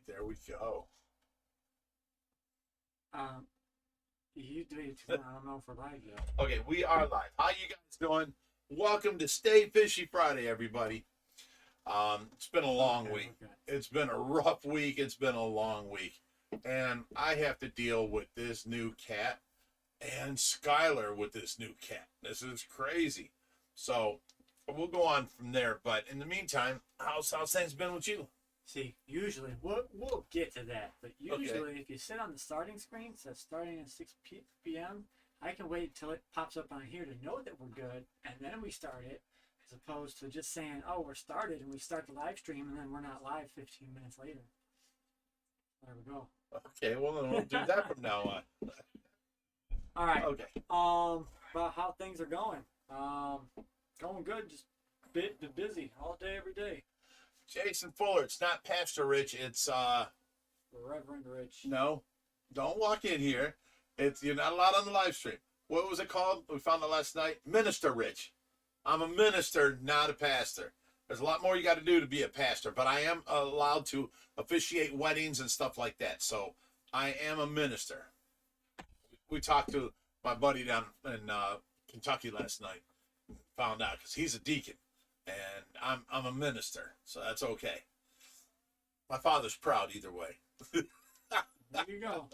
there we go. You do it too. I don't know if we're live yet. Okay, we are live. How you guys doing? Welcome to Stay Fishy Friday, everybody. It's been a long week. Okay. It's been a rough week. It's been a long week. And I have to deal with this new cat and Skylar with this new cat. This is crazy. So we'll go on from there. But in the meantime, how's things been with you? See, usually we'll get to that, but usually if you sit on the starting screen, it says starting at 6 p.m. I can wait till it pops up on here to know that we're good, and then we start it, as opposed to just saying, "Oh, we're started," and we start the live stream, and then we're not live 15 minutes later. There we go. Okay, well then we'll do that from now on. All right. Okay. About how things are going. Going good. Just bit busy all day, every day. Jason Fuller, it's not Pastor Rich, it's Reverend Rich. no, don't walk in here. You're not allowed on the live stream. What was it called? We found it last night. Minister Rich. I'm a minister, not a pastor. There's a lot more you got to do to be a pastor, but I am allowed to officiate weddings and stuff like that. So I am a minister. We talked to my buddy down in Kentucky last night. Found out because he's a deacon. And I'm a minister, so that's okay. My father's proud either way. There you go.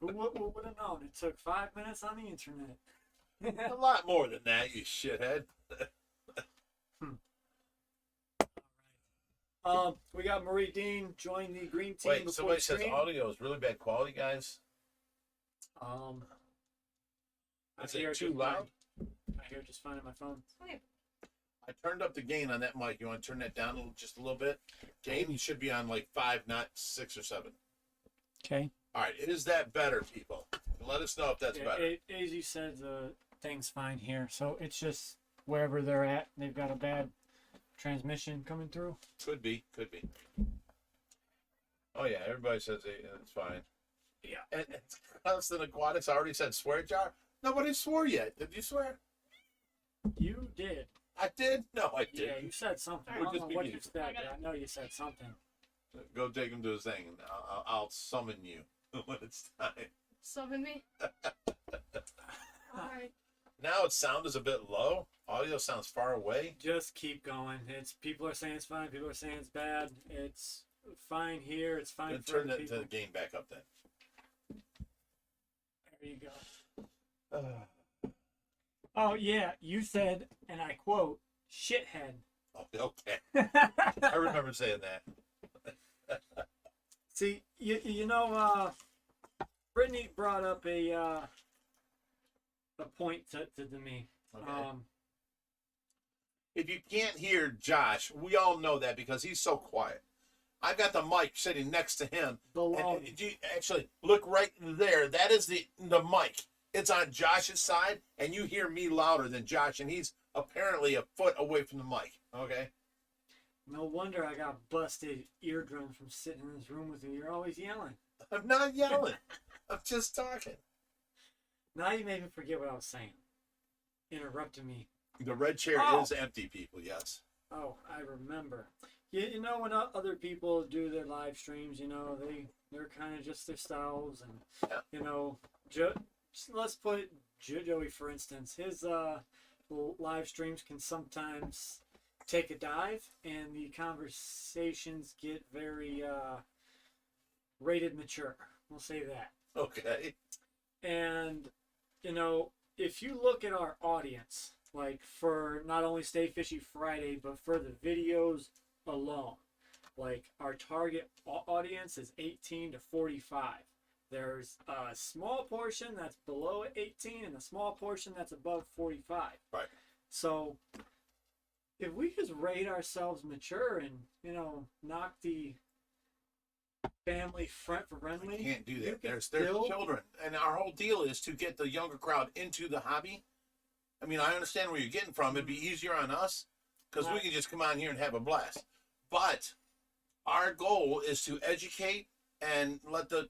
Who would have known? It took 5 minutes on the internet. A lot more than that, you shithead. We got Marie Dean join the green team. Wait, somebody says audio is really bad quality, guys. Is it too loud? I hear it just fine on my phone. I turned up the gain on that mic. You want to turn that down just a little bit? Gain, you should be on like 5, not 6 or 7. Okay. All right, is that better, people? Let us know if that's better. As you said, the thing's fine here. So it's just wherever they're at, they've got a bad transmission coming through. Could be. Oh yeah, everybody says it's fine. Yeah. And Constant Aquatics already said swear jar. Nobody swore yet. Did you swear? You did. I did? No, I didn't. Yeah, you said something. I We're don't just know what beginning. you said, but I know you said something. Go take him to his thing, and I'll summon you when it's time. Summon me. Alright. Now its sound is a bit low. Audio sounds far away. Just keep going. People are saying it's fine. People are saying it's bad. It's fine here. It's fine Then for turn other people. the gain back up then. There you go. Oh yeah, you said, and I quote, "shithead." Okay. I remember saying that. See, you know, Brittany brought up a point to me. Okay. If you can't hear Josh, we all know that because he's so quiet. I've got the mic sitting next to him. Below. And you actually look right there. That is the mic. It's on Josh's side, and you hear me louder than Josh, and he's apparently a foot away from the mic. Okay. No wonder I got busted eardrums from sitting in this room with you. You're always yelling. I'm not yelling. I'm just talking. Now you made me forget what I was saying. Interrupted me. The red chair Oh. is empty, people. Yes. Oh, I remember. You know when other people do their live streams, you know, they're kind of just themselves, and Yeah. you know, let's put Joey for instance. His live streams can sometimes take a dive, and the conversations get very rated mature. We'll say that. Okay. And you know, if you look at our audience, like for not only Stay Fishy Friday, but for the videos alone, like our target audience is 18 to 45. There's a small portion that's below 18 and a small portion that's above 45. Right. So if we just rate ourselves mature and, you know, knock the family friendly, We can't do you that. can There's still- children, and our whole deal is to get the younger crowd into the hobby. I mean, I understand where you're getting from. It'd be easier on us because we Right. can just come on here and have a blast. But our goal is to educate and let the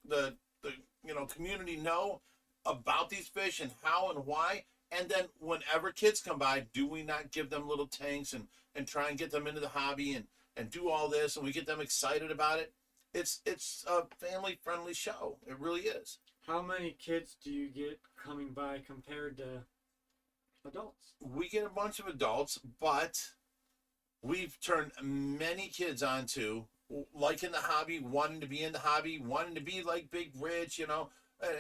community know about these fish and how and why. And then whenever kids come by, do we not give them little tanks and try and get them into the hobby and do all this, and we get them excited about it? it's a family friendly show. It really is. How many kids do you get coming by compared to adults? We get a bunch of adults, but we've turned many kids onto liking the hobby, wanting to be in the hobby, wanting to be like Bigrich, you know,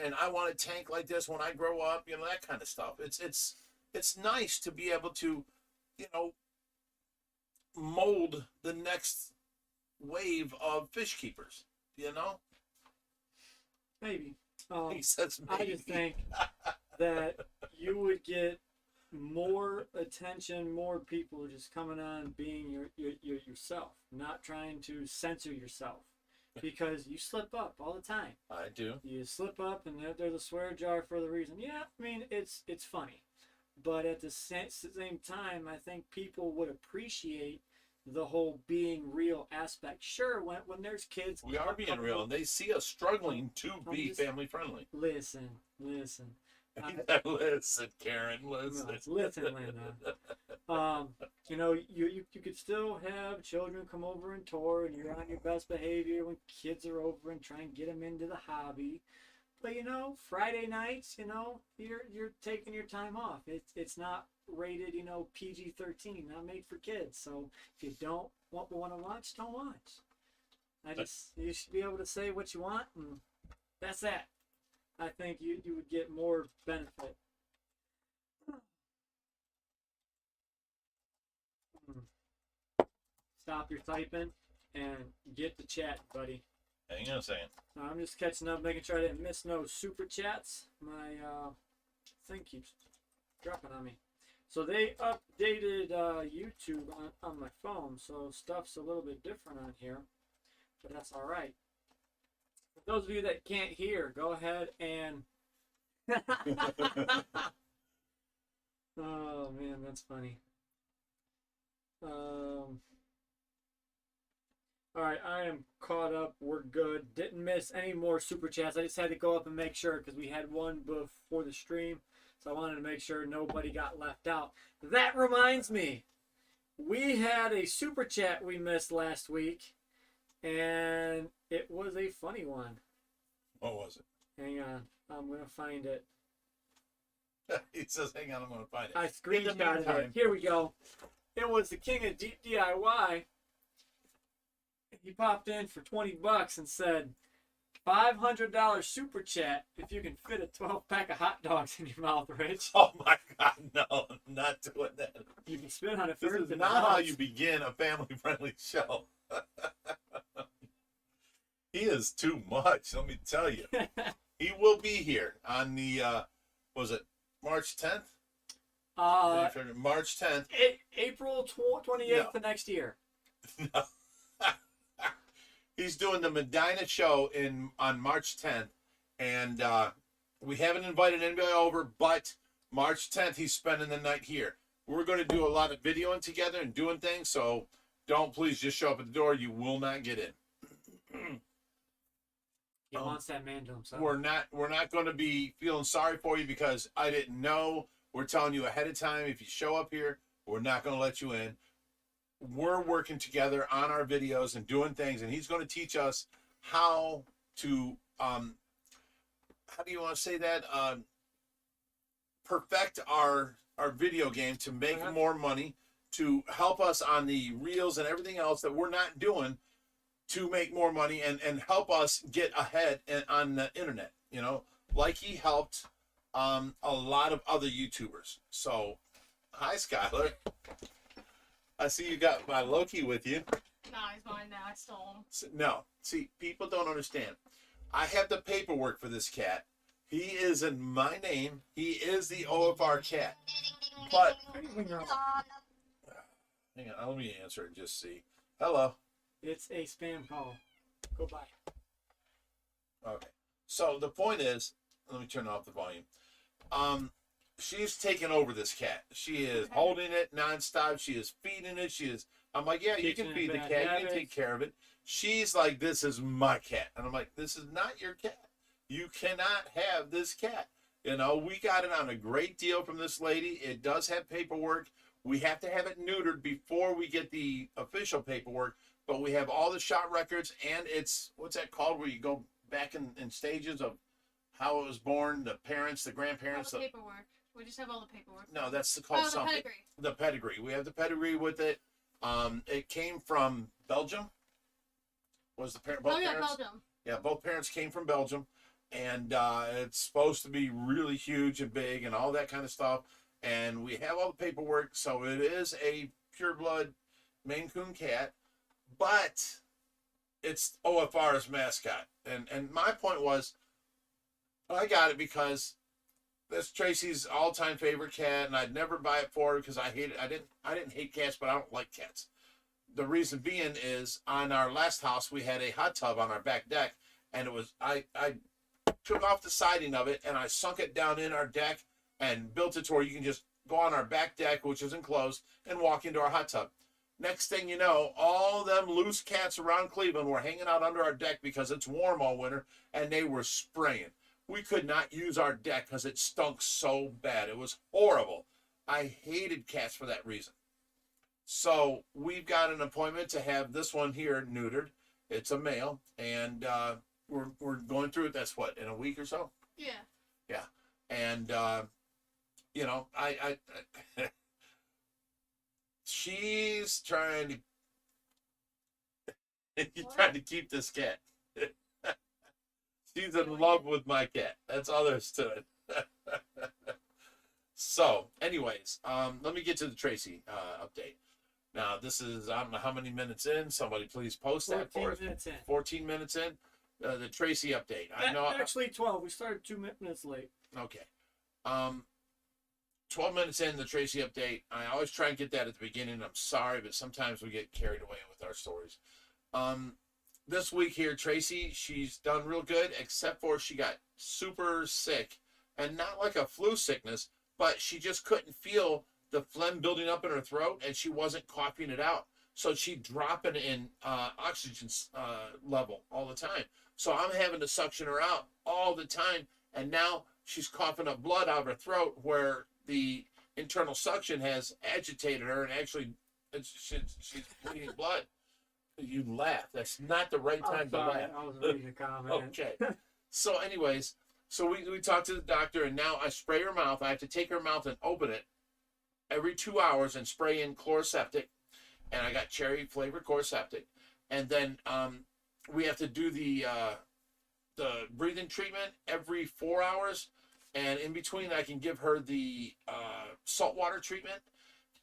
and I want a tank like this when I grow up, you know, that kind of stuff. It's nice to be able to, you know, mold the next wave of fish keepers, you know. Maybe. He says I maybe. just think that you would get more attention, more people just coming on, being yourself, not trying to censor yourself, because you slip up all the time. I do. You slip up, and there's a swear jar for the reason. Yeah, I mean it's funny, but at the same time, I think people would appreciate the whole being real aspect. Sure, when there's kids, We are being real, and they see us struggling to be just- family friendly. Listen. Listen, Karen, listen. Listen, Linda. You know, you could still have children come over and tour, and you're on your best behavior when kids are over and try and get them into the hobby. But you know, Friday nights, you know, you're taking your time off. It's not rated, you know, PG-13, not made for kids. So if you don't want to watch, don't watch. You should be able to say what you want, and that's that. I think you would get more benefit. Stop your typing and get to chat, buddy. Hang on a second. I'm just catching up, making sure I didn't miss no super chats. My thing keeps dropping on me. So they updated YouTube on my phone, so stuff's a little bit different on here, but that's all right. For those of you that can't hear, go ahead and oh man, that's funny. All right, I am caught up. We're good. Didn't miss any more super chats. I just had to go up and make sure because we had one before the stream, so I wanted to make sure nobody got left out. That reminds me, we had a super chat we missed last week, and it was a funny one. What was it? Hang on, I'm gonna find it. He says, hang on, I'm going to find it. I In the screenshotted it. meantime- Here we go. It was the king of deep DIY. He popped in for $20 and said, $500 super chat if you can fit a 12-pack of hot dogs in your mouth, Rich. Oh my God, no, I'm not doing that. You can spit on it This first. is and not now how it's- you begin a family-friendly show. He is too much, let me tell you. He will be here on the, was it March 10th? March 10th. April 28th of next year. No. He's doing the Medina show on March 10th, and we haven't invited anybody over, but March 10th he's spending the night here. We're going to do a lot of videoing together and doing things, so don't please just show up at the door. You will not get in. He wants that man to himself. We're not going to be feeling sorry for you because I didn't know. We're telling you ahead of time. If you show up here, we're not going to let you in. We're working together on our videos and doing things, and he's going to teach us how to how do you want to say that, perfect our video game to make more money, to help us on the reels and everything else that we're not doing to make more money, and help us get ahead on the internet, you know, like he helped a lot of other YouTubers. So hi Skylar, I see you got my Loki with you. No, he's mine now. I stole him. No, see, people don't understand. I have the paperwork for this cat. He is in my name. He is the OFR cat. But hang on, let me answer and just see. Hello. It's a spam call. Go by. Okay. So the point is, let me turn off the volume. She's taken over this cat. She is holding it nonstop. She is feeding it. I'm like, yeah, you can Teaching it feed the bad cat. You habits. can take care of it. She's like, this is my cat. And I'm like, this is not your cat. You cannot have this cat. You know, we got it on a great deal from this lady. It does have paperwork. We have to have it neutered before we get the official paperwork. but we have all the shot records, and it's, what's that called, where you go back in stages of how it was born, the parents, the grandparents. All the paperwork. We just have all the paperwork. No, that's called the something. pedigree. The pedigree. We have the pedigree with it. It came from Belgium. Was the both parents? Belgium. Yeah, both parents came from Belgium, and it's supposed to be really huge and big and all that kind of stuff. And we have all the paperwork, so it is a pure blood Maine Coon cat, but it's OFR's mascot. And my point was, I got it because that's Tracy's all-time favorite cat, and I'd never buy it for her because I hate it. I didn't hate cats, but I don't like cats. The reason being is, on our last house we had a hot tub on our back deck, and it was I took off the siding of it and I sunk it down in our deck and built it to where you can just go on our back deck, which is enclosed, and walk into our hot tub. Next thing you know, all them loose cats around Cleveland were hanging out under our deck because it's warm all winter, and they were spraying. We could not use our deck because it stunk so bad. It was horrible. I hated cats for that reason. So we've got an appointment to have this one here neutered. It's a male, and we're going through it. That's what, in a week or so? Yeah. Yeah. And you know, I she's trying to keep this cat. She's in love with my cat. That's all there is to it. So, anyways, let me get to the Tracy update. Now, this is, I don't know how many minutes in. Somebody please post that for us. 14 minutes in. 14 minutes in. The Tracy update. I know. Actually, 12. We started 2 minutes late. Okay. 12 minutes in the Tracy update. I always try and get that at the beginning. I'm sorry, but sometimes we get carried away with our stories. This week here, Tracy, she's done real good, except for she got super sick, and not like a flu sickness, but she just couldn't feel the phlegm building up in her throat, and she wasn't coughing it out. So she'd dropping in oxygen level all the time. So I'm having to suction her out all the time, and now she's coughing up blood out of her throat where the internal suction has agitated her, and actually she's bleeding blood. You laugh. That's not the right time to laugh. I was reading a comment. Okay. So anyways, so we talked to the doctor, and now I spray her mouth. I have to take her mouth and open it every 2 hours and spray in chloroseptic. And I got cherry flavored chloroseptic. And then we have to do the breathing treatment every 4 hours. And in between, I can give her the saltwater treatment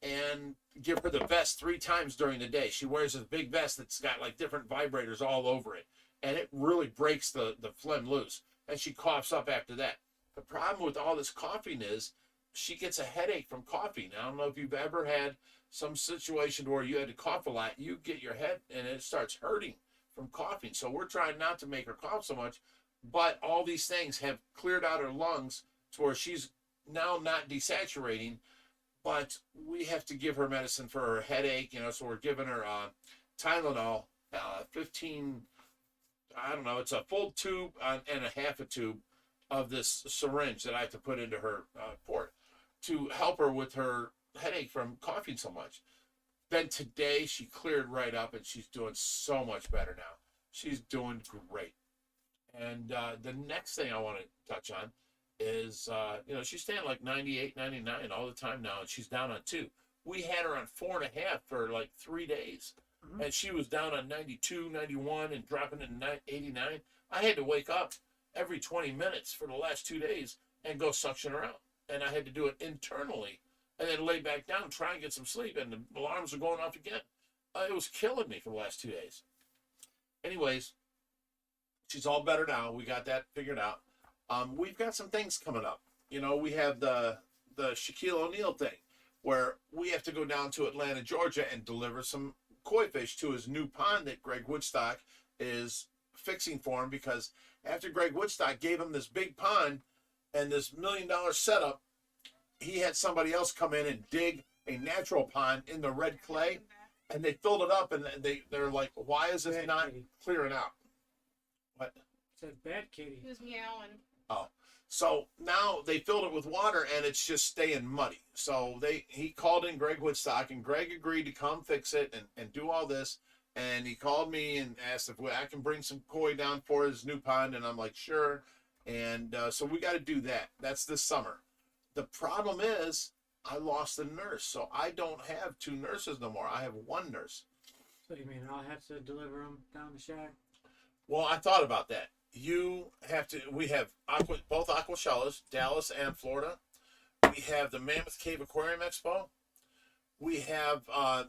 and give her the vest 3 times during the day. She wears a big vest that's got like different vibrators all over it, and it really breaks the phlegm loose, and she coughs up after that. The problem with all this coughing is she gets a headache from coughing. I don't know if you've ever had some situation where you had to cough a lot. You get your head and it starts hurting from coughing. So we're trying not to make her cough so much, but all these things have cleared out her lungs to where she's now not desaturating. But we have to give her medicine for her headache, you know, so we're giving her Tylenol, 15, I don't know, it's a full tube and a half a tube of this syringe that I have to put into her port to help her with her headache from coughing so much. Then today she cleared right up, and she's doing so much better now. She's doing great. And the next thing I want to touch on is, you know, she's staying like 98, 99 all the time now, and she's down on 2. We had her on 4.5 for like 3 days, and she was down on 92, 91, and dropping in 89. I had to wake up every 20 minutes for the last 2 days and go suction her out, and I had to do it internally, and then lay back down, try and get some sleep, and the alarms were going off again. It was killing me for the last 2 days. Anyways, she's all better now. We got that figured out. We've got some things coming up. You know, we have the Shaquille O'Neal thing, where we have to go down to Atlanta, Georgia, and deliver some koi fish to his new pond that Greg Woodstock is fixing for him, because after Greg Woodstock gave him this big pond and this $1 million setup, he had somebody else come in and dig a natural pond in the red clay, and they filled it up, and they're like, why is this not clearing out? What? Said bad kitty. He was meowing. Oh, so now they filled it with water, and it's just staying muddy. So he called in Greg Woodstock, and Greg agreed to come fix it and do all this. and he called me and asked if I can bring some koi down for his new pond, and I'm like, sure. And so we got to do that. That's this summer. The problem is I lost a nurse, so I don't have 2 nurses no more. I have 1 nurse. So you mean I'll have to deliver them down the shack? Well, I thought about that. You have to. We have both aqua shelters, Dallas and Florida. We have the Mammoth Cave Aquarium Expo. We have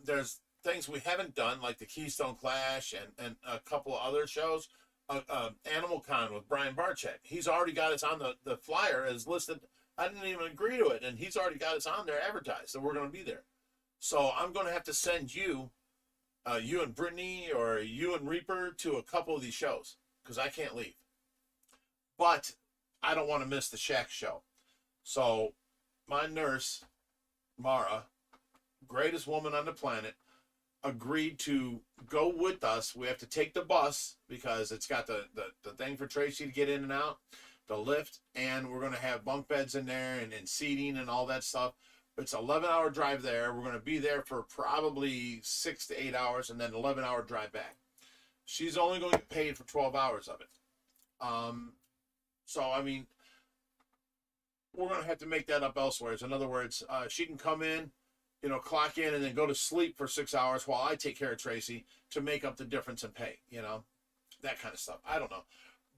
there's things we haven't done like the Keystone Clash and a couple of other shows. Animal Con with Brian Barchek. He's already got us on the flyer as listed. I didn't even agree to it, and he's already got us on there advertised, so we're going to be there. So I'm going to have to send you, you and Brittany or you and Reaper to a couple of these shows because I can't leave. But I don't want to miss the Shack show. So my nurse, Mara, greatest woman on the planet, agreed to go with us. We have to take the bus because it's got the thing for Tracy to get in and out, the lift, and we're going to have bunk beds in there and seating and all that stuff. It's an 11-hour drive there. We're going to be there for probably 6 to 8 hours and then 11-hour drive back. She's only going to get paid for 12 hours of it. So, I mean, we're going to have to make that up elsewhere. In other words, she can come in, you know, clock in and then go to sleep for 6 hours while I take care of Tracy to make up the difference in pay, you know, that kind of stuff. I don't know.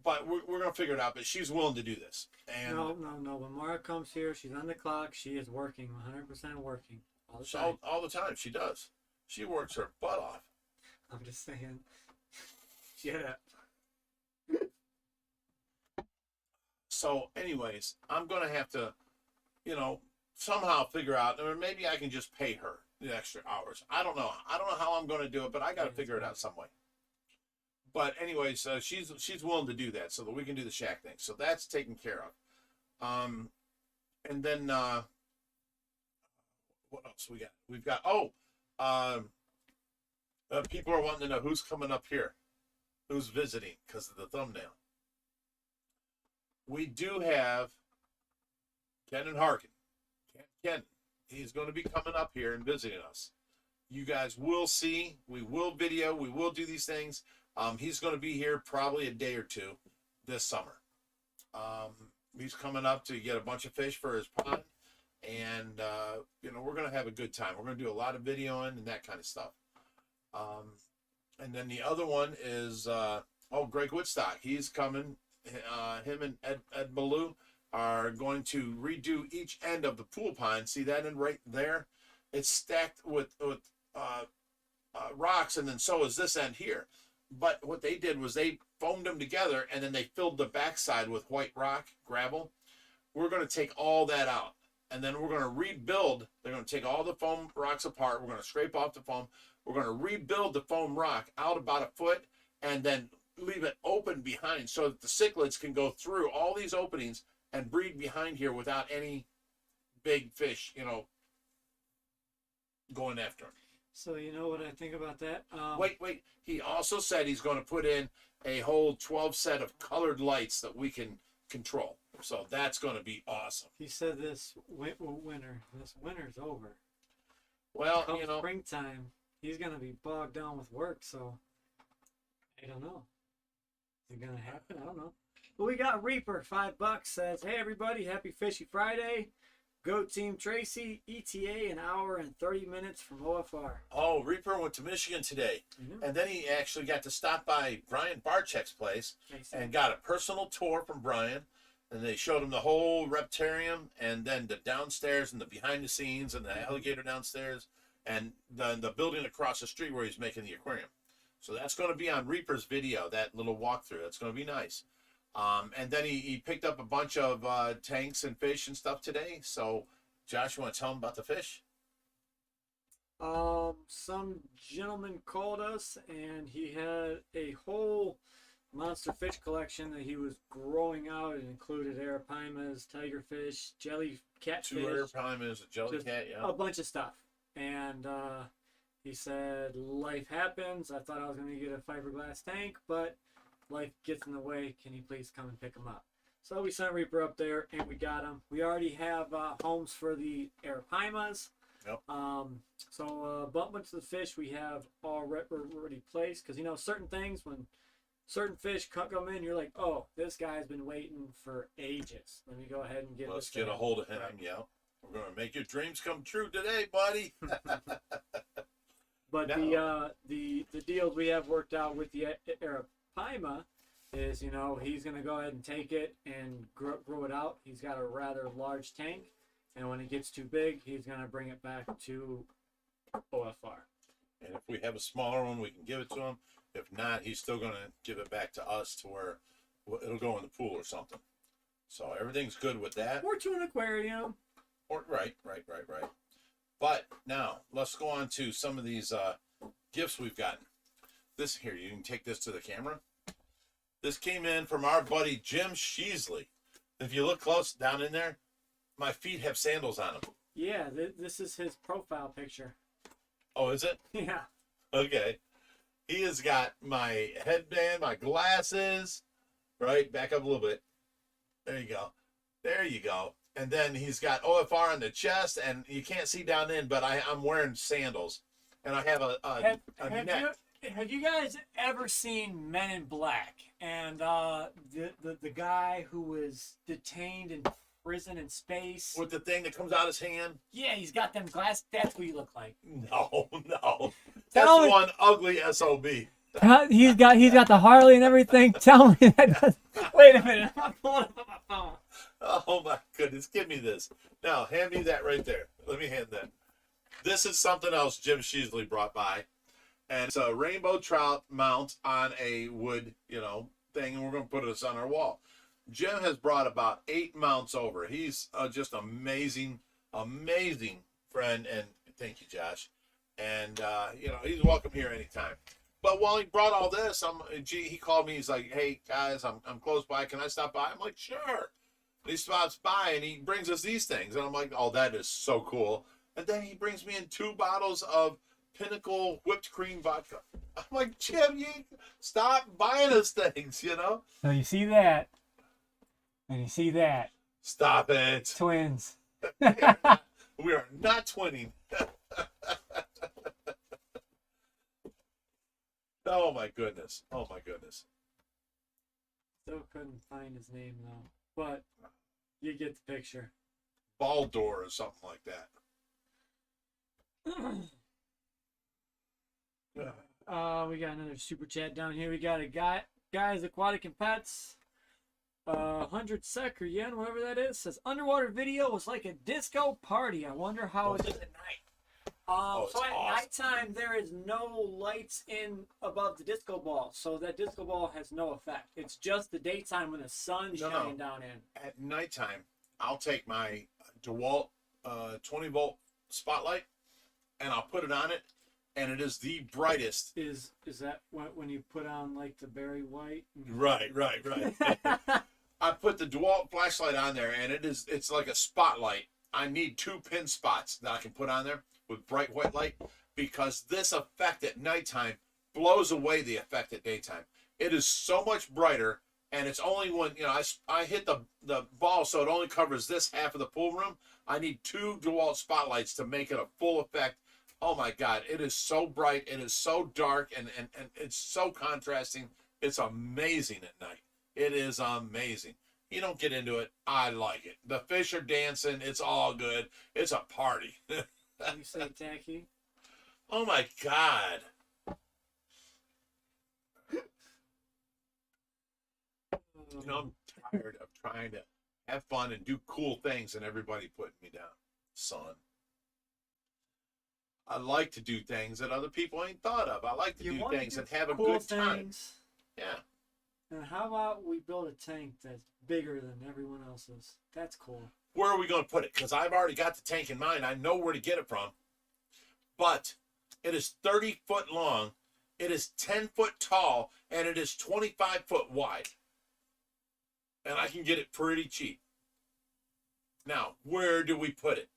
But we're going to figure it out. But she's willing to do this. And No. When Mara comes here, she's on the clock. She is working, 100% working all the time. all the time. She does. She works her butt off. I'm just saying. Shut up. So, anyways, I'm going to have to, you know, somehow figure out, or maybe I can just pay her the extra hours. I don't know. I don't know how I'm going to do it, but I got to figure it out some way. But anyways, she's willing to do that so that we can do the shack thing. So that's taken care of. And then what else we got? We've got people are wanting to know who's coming up here, who's visiting because of the thumbnail. We do have Ken and Harkin. Ken, he's going to be coming up here and visiting us. You guys will see. We will video. We will do these things. He's going to be here probably a day or 2 this summer. He's coming up to get a bunch of fish for his pond. And, you know, we're going to have a good time. We're going to do a lot of videoing and that kind of stuff. And then the other one is, Greg Woodstock. He's coming. Him and Ed Ballou are going to redo each end of the pool pond. See that in right there? It's stacked with rocks, and then so is this end here. But what they did was they foamed them together, and then they filled the backside with white rock, gravel. We're going to take all that out, and then we're going to rebuild. They're going to take all the foam rocks apart. We're going to scrape off the foam. We're going to rebuild the foam rock out about a foot, and then leave it open behind so that the cichlids can go through all these openings and breed behind here without any big fish, you know, going after them. So you know what I think about that? Wait. He also said he's going to put in a whole 12 set of colored lights that we can control. So that's going to be awesome. He said this winter's over. Well, Come you know, springtime, he's going to be bogged down with work, so I don't know. Is it going to happen? I don't know. But we got Reaper, $5, says, hey everybody, happy Fishy Friday. Go Team Tracy, ETA an hour and 30 minutes from OFR. Oh, Reaper went to Michigan today. Mm-hmm. And then he actually got to stop by Brian Barchek's place and got a personal tour from Brian. And they showed him the whole reptarium and then the downstairs and the behind the scenes and the alligator downstairs and the building across the street where he's making the aquarium. So that's going to be on Reaper's video, that little walkthrough. That's going to be nice. And then he picked up a bunch of tanks and fish and stuff today. So, Josh, you want to tell him about the fish? Some gentleman called us, and he had a whole monster fish collection that he was growing out. It included arapaimas, tigerfish, jelly catfish. 2 arapaimas, a jellycat, yeah. A bunch of stuff. And he said, life happens. I thought I was going to get a fiberglass tank, but life gets in the way. Can you please come and pick him up? So we sent Reaper up there and we got him. We already have homes for the arapaimas. Yep. So a bunch of the fish we have already placed, because you know certain things, when certain fish come in, you're like, oh, this guy's been waiting for ages. Let me go ahead and get. Let's this get a in. hold of him. Right. Yeah, we're gonna make your dreams come true today, buddy. But No. the deals we have worked out with the Arapaima is, you know, he's gonna go ahead and take it and grow it out. He's got a rather large tank, and when it gets too big, he's gonna bring it back to OFR. And if we have a smaller one, we can give it to him. If not, he's still gonna give it back to us to where it'll go in the pool or something. So everything's good with that. Or to an aquarium. Or, right. But now let's go on to some of these gifts we've gotten. This here, you can take this to the camera. This came in from our buddy Jim Sheasley. If you look close down in there, my feet have sandals on them. Yeah, this is his profile picture. Oh, is it? Yeah. Okay. He has got my headband, my glasses, right? Back up a little bit. There you go. There you go. And then he's got OFR on the chest, and you can't see down in, but I'm wearing sandals. And I have a net. Have you guys ever seen Men in Black? And the guy who was detained in prison in space? With the thing that comes out his hand? Yeah, he's got them glasses. That's what you look like. No. That's Tell me- one ugly SOB. He's got the Harley and everything. Tell me that. Wait a minute. I'm pulling up my phone. Oh my goodness, give me this. Now, hand me that right there. Let me hand that. This is something else Jim Sheasley brought by. And it's a rainbow trout mount on a wood, thing, and we're going to put this on our wall. Jim has brought about 8 mounts over. He's just amazing friend, and thank you, Josh. And, he's welcome here anytime. But while he brought all this, he called me. He's like, hey, guys, I'm close by. Can I stop by? I'm like, sure. And he stops by, and he brings us these things. And I'm like, oh, that is so cool. And then he brings me in 2 bottles of Pinnacle whipped cream vodka. I'm like, Jim, you stop buying us things, So you see that. And you see that. Stop it. Twins. We are not twinning. Oh my goodness. Still couldn't find his name though. But you get the picture. Baldur or something like that. We got another super chat down here. We got a guys aquatic and pets. 100 sec or yen, whatever that is, says underwater video was like a disco party. I wonder how it is at night. So at nighttime there is no lights in above the disco ball, so that disco ball has no effect. It's just the daytime when the sun's shining down in. At nighttime, I'll take my DeWalt 20-volt spotlight and I'll put it on it, and it is the brightest. Is that when you put on like the Barry White? Right. I put the DeWalt flashlight on there, and it's like a spotlight. I need 2 pin spots that I can put on there with bright white light, because this effect at nighttime blows away the effect at daytime. It is so much brighter, and it's only when I hit the ball, so it only covers this half of the pool room. I need 2 DeWalt spotlights to make it a full effect. Oh my God, it is so bright, it is so dark, and it's so contrasting. It's amazing at night. It is amazing. You don't get into it. I like it. The fish are dancing. It's all good. It's a party. You say tacky? Oh my God. I'm tired of trying to have fun and do cool things and everybody putting me down, son. I like to do things that other people ain't thought of. I like to do things and have a good time. Yeah. And how about we build a tank that's bigger than everyone else's? That's cool. Where are we going to put it? Because I've already got the tank in mind. I know where to get it from. But it is 30 foot long, it is 10 foot tall, and it is 25 foot wide. And I can get it pretty cheap. Now, where do we put it?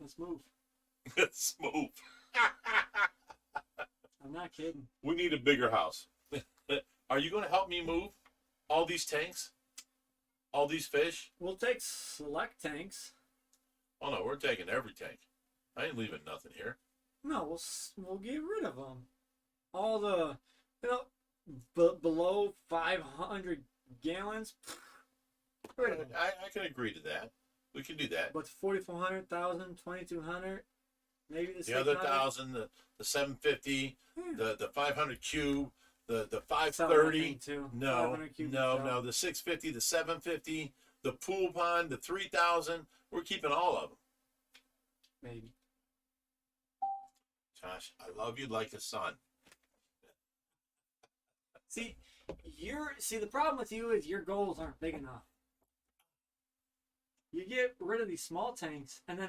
Let's move. Let's move. I'm not kidding. We need a bigger house. Are you going to help me move all these tanks? All these fish? We'll take select tanks. Oh no, we're taking every tank. I ain't leaving nothing here. No, we'll get rid of them. All the, below 500 gallons. Rid of them. I can agree to that. We can do that. But 4,400, 2,200, maybe the The other 600. 1,000, the 750, Yeah. the 500 cube, the That's 530. too. No, 500 cubic no, cell. no. The 650, the 750, the pool pond, the 3,000. We're keeping all of them. Maybe. Josh, I love you like a son. See, the problem with you is your goals aren't big enough. You get rid of these small tanks, and then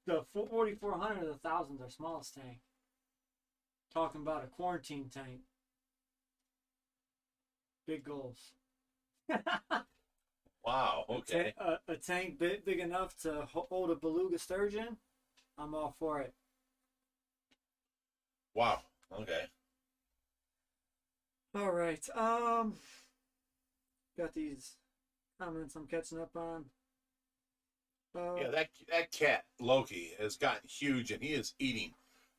the 4,400 or the 1,000 are smallest tank. Talking about a quarantine tank. Big goals. Wow. Okay. A tank big enough to hold a beluga sturgeon. I'm all for it. Wow. Okay. All right. Got these comments I'm catching up on. Yeah, that cat Loki has gotten huge, and he is eating.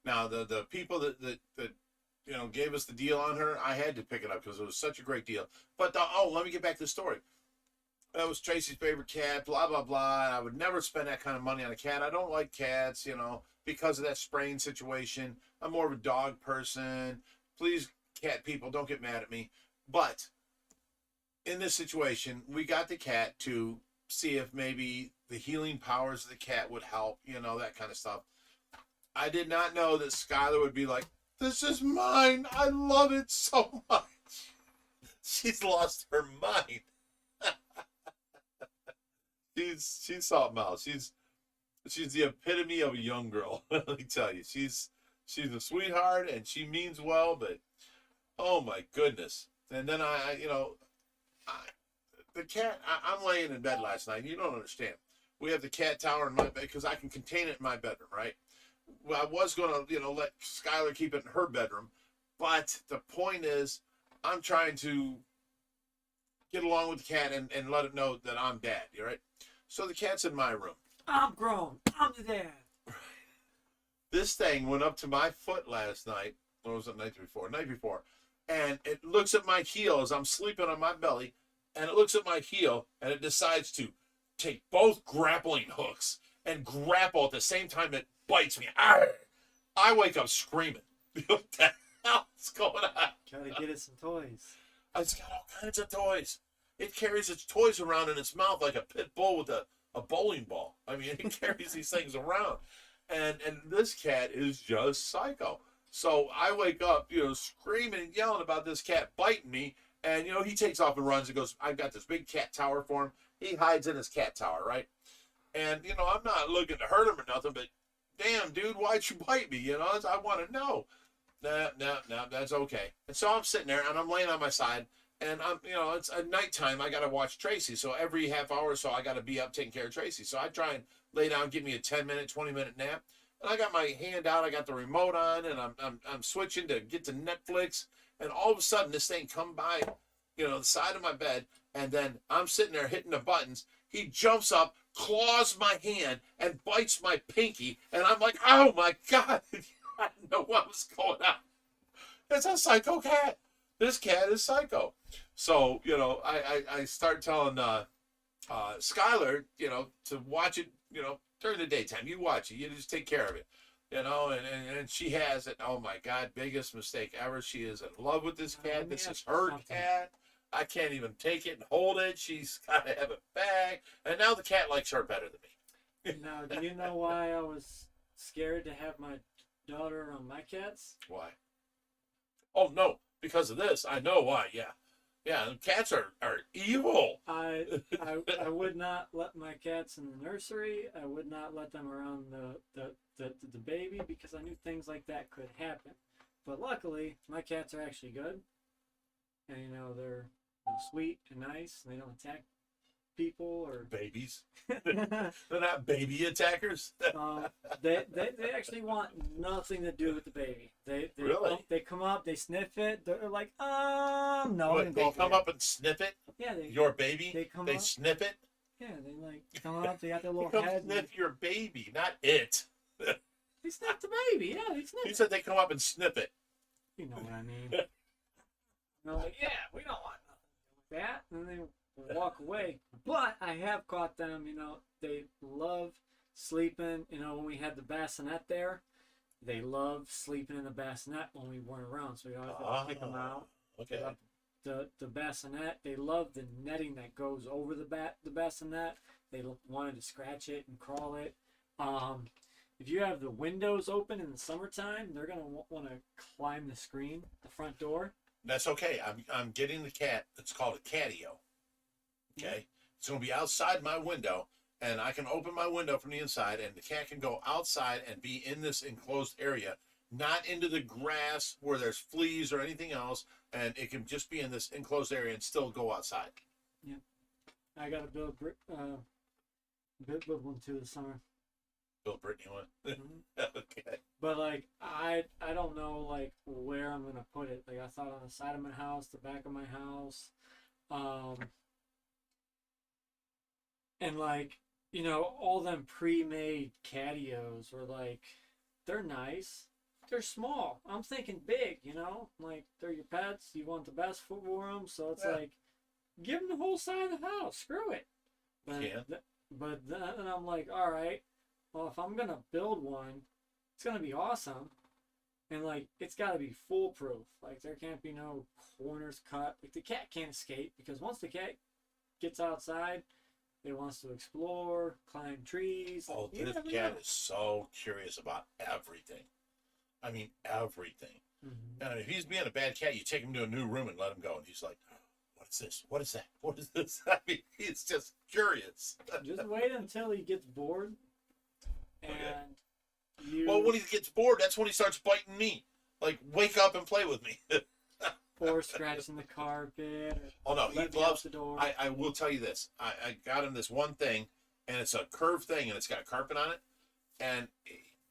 Now the people that gave us the deal on her, I had to pick it up because it was such a great deal. But let me get back to the story. That was Tracy's favorite cat. Blah blah blah. I would never spend that kind of money on a cat. I don't like cats, because of that spraying situation. I'm more of a dog person. Please, cat people, don't get mad at me. But in this situation, we got the cat to see if maybe the healing powers of the cat would help, that kind of stuff. I did not know that Skylar would be like, this is mine. I love it so much. She's lost her mind. she's something else. She's the epitome of a young girl. Let me tell you, she's a sweetheart and she means well, but oh my goodness. And then the cat, I'm laying in bed last night. You don't understand. We have the cat tower in my bed because I can contain it in my bedroom, right? Well, I was going to, let Skylar keep it in her bedroom. But the point is, I'm trying to get along with the cat and let it know that I'm dad, right? So the cat's in my room. I'm grown. I'm the dad. This thing went up to my foot last night. What was it, night before? And it looks at my heel as I'm sleeping on my belly. And it looks at my heel and it decides to take both grappling hooks and grapple at the same time it bites me. Arr! I wake up screaming. What the hell is going on? Gotta get it some toys. It's got all kinds of toys. It carries its toys around in its mouth like a pit bull with a bowling ball. I mean, it carries these things around. And this cat is just psycho. So I wake up, screaming and yelling about this cat biting me. And, he takes off and runs and goes, I've got this big cat tower for him. He hides in his cat tower, right? And, I'm not looking to hurt him or nothing, but damn, dude, why'd you bite me? I want to know. No, that's okay. And so I'm sitting there and I'm laying on my side and I'm, it's at nighttime. I got to watch Tracy. So every half hour or so, I got to be up taking care of Tracy. So I try and lay down, give me a 10-minute, 20-minute nap. And I got my hand out, I got the remote on, and I'm switching to get to Netflix. And all of a sudden, this thing come by, the side of my bed, and then I'm sitting there hitting the buttons. He jumps up, claws my hand, and bites my pinky, and I'm like, oh my God, I didn't know what was going on. It's a psycho cat. This cat is psycho. So, I start telling Skylar, to watch it, during the daytime. You watch it. You just take care of it. And she has it. Oh my God, biggest mistake ever. She is in love with this cat. This is her cat. I can't even take it and hold it. She's got to have it back. And now the cat likes her better than me. Now, do you know why I was scared to have my daughter around my cats? Why? Oh no, because of this. I know why. Yeah, cats are evil. I would not let my cats in the nursery. I would not let them around the baby because I knew things like that could happen. But luckily, my cats are actually good, and they're sweet and nice. And they don't attack people or babies. They're not baby attackers. They actually want nothing to do with the baby. They really? They come up, they sniff it. They're like, no. What, they come up and sniff it? Yeah, your baby. They sniff it. Yeah, they come up. They got their little come head. Sniff your baby, not it. They sniff the baby. Yeah, they sniff He it. said they come up and snip it. You know what I mean. They're like, yeah, we don't want nothing to do with that. And they walk away. But I have caught them, they love sleeping. When we had the bassinet there, they love sleeping in the bassinet when we weren't around. So we always have to pick them out. Okay. The bassinet, they love the netting that goes over the bassinet. They wanted to scratch it and crawl it. If you have the windows open in the summertime, they're gonna want to climb the screen, the front door. That's okay. I'm getting the cat. It's called a catio. Okay. It's gonna be outside my window, and I can open my window from the inside, and the cat can go outside and be in this enclosed area, not into the grass where there's fleas or anything else, and it can just be in this enclosed area and still go outside. Yeah, I got to build one too this summer. Bill Brittany one. Mm-hmm. Okay. But like I don't know like where I'm gonna put it. Like I thought on the side of my house, the back of my house, and like all them pre-made catios were like they're nice, they're small. I'm thinking big, like they're your pets. You want the best for them, so it's like give them the whole side of the house. Screw it. But but then I'm like, all right. Well, if I'm gonna build one, it's gonna be awesome, and like it's gotta be foolproof. Like there can't be no corners cut. Like the cat can't escape because once the cat gets outside, it wants to explore, climb trees. Oh, this cat is so curious about everything. I mean, everything. Mm-hmm. And if he's being a bad cat, you take him to a new room and let him go, and he's like, "What is this? What is that? What is this?" I mean, he's just curious. Just wait until he gets bored. And well, when he gets bored, that's when he starts biting me. Like, wake up and play with me. or scratching the carpet. Oh no, he loves the door. I will tell you this. I got him this one thing, and it's a curved thing, and it's got carpet on it. And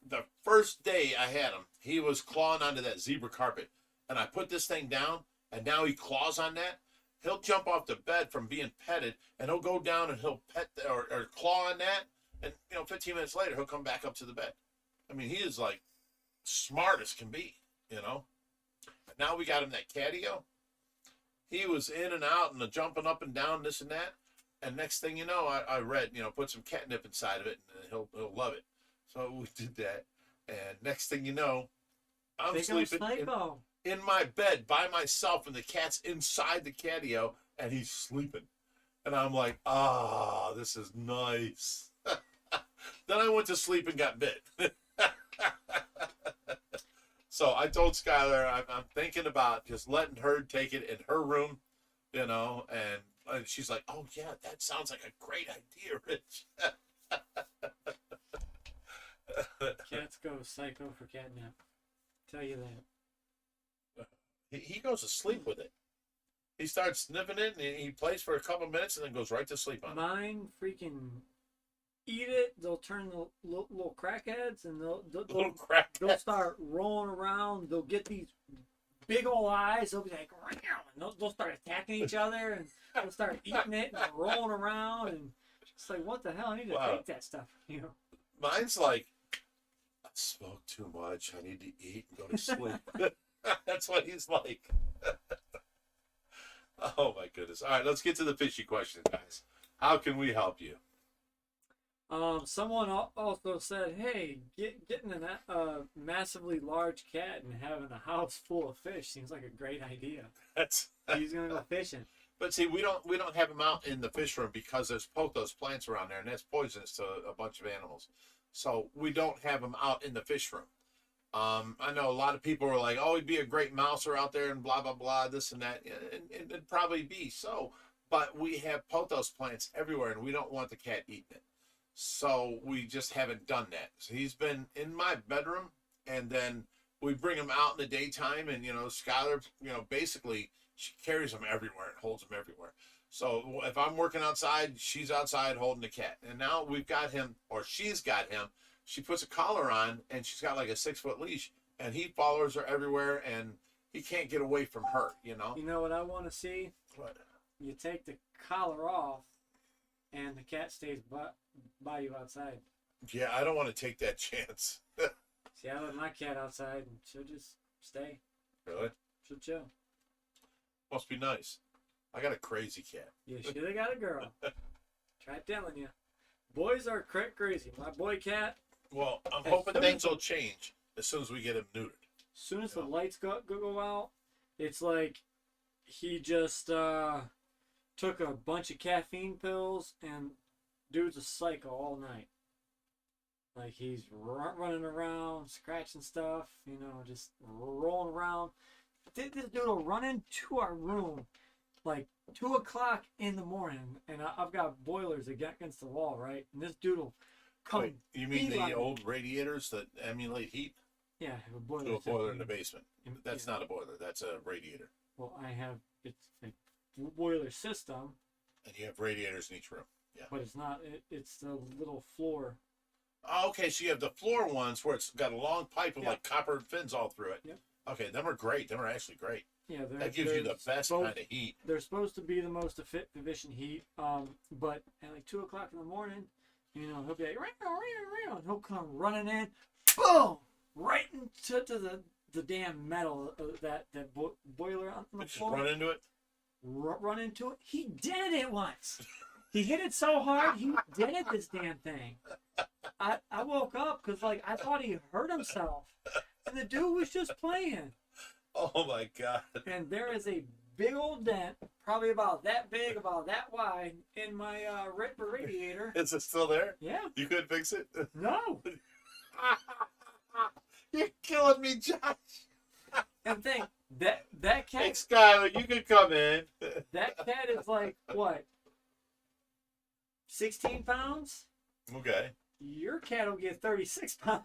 the first day I had him, he was clawing onto that zebra carpet, and I put this thing down, and now he claws on that. He'll jump off the bed from being petted, and he'll go down and he'll pet or claw on that. And 15 minutes later, he'll come back up to the bed. I mean, he is like smart as can be, Now we got him that catio. He was in and out and jumping up and down, this and that. And next thing you know, I read, put some catnip inside of it, and he'll love it. So we did that. And next thing you know, I'm sleeping in my bed by myself, and the cat's inside the catio, and he's sleeping. And I'm like, this is nice. Then I went to sleep and got bit. So I told Skylar, I'm thinking about just letting her take it in her room, and she's like, oh yeah, that sounds like a great idea, Rich. Cats go psycho for catnip. Tell you that. He goes to sleep with it. He starts sniffing it, and he plays for a couple minutes, and then goes right to sleep on it. Mine freaking eat it. They'll turn the little crackheads, and they'll start rolling around. They'll get these big old eyes. They'll be like, and they'll start attacking each other, and they'll start eating it and rolling around, and it's like, what the hell? I need to take that stuff. Mine's like, I smoked too much. I need to eat and go to sleep. That's what he's like. Oh my goodness. All right, let's get to the fishy question, guys. How can we help you? Someone also said, hey, getting a massively large cat and having a house full of fish seems like a great idea. He's gonna go fishing. But see, we don't have him out in the fish room because there's pothos plants around there, and that's poisonous to a bunch of animals. So we don't have him out in the fish room. I know a lot of people are like, oh, he'd be a great mouser out there and blah, blah, blah, this and that. And it'd probably be so. But we have pothos plants everywhere, and we don't want the cat eating it. So we just haven't done that. So he's been in my bedroom, and then we bring him out in the daytime, and, Skylar, basically she carries him everywhere and holds him everywhere. So if I'm working outside, she's outside holding the cat. And now we've got him, or she's got him. She puts a collar on, and she's got like a 6-foot leash, and he follows her everywhere, and he can't get away from her, You know what I want to see? What? You take the collar off, and the cat stays by you outside. Yeah, I don't want to take that chance. See, I let my cat outside, and she'll just stay. Really? She'll chill. Must be nice. I got a crazy cat. You should have got a girl. Try telling you. Boys are crazy. My boy cat, Well, I'm As hoping soon things as- will change as soon as we get him neutered. as soon as Yeah. the lights go out, it's like he just took a bunch of caffeine pills, and dude's a psycho all night. Like, he's running around, scratching stuff, just rolling around. This dude will run into our room like 2 o'clock in the morning, and I've got boilers against the wall, right? And this dude will come. Wait, you mean beeline the me. old radiators that emulate heat? Yeah, I have a boiler. To a system. boiler in the basement. That's Yeah. not a boiler. That's a radiator. Well, it's a boiler system, And you have radiators in each room. Yeah. but it's not. It's the little floor. Oh, okay, so you have the floor ones where it's got a long pipe with Yeah. like copper fins all through it. Yeah. Okay, them are great. Them are actually great. Yeah, That gives you the best kind of heat. They're supposed to be the most efficient heat. But at like 2 o'clock in the morning, he'll be like, and he'll come running in, boom, right into the damn metal of that boiler on the Just floor. run into it. Run into it. He dented it once. He hit it so hard, he dented this damn thing. I woke up because I thought he hurt himself, and the dude was just playing. Oh my god. And there is a big old dent, probably about that big, about that wide, in my radiator. Is it still there? Yeah. You couldn't fix it? No. You're killing me, Josh. And think that Hey, cat Skylar, you can come in. that cat is like what? 16 pounds? Okay. Your cat will get 36 pounds.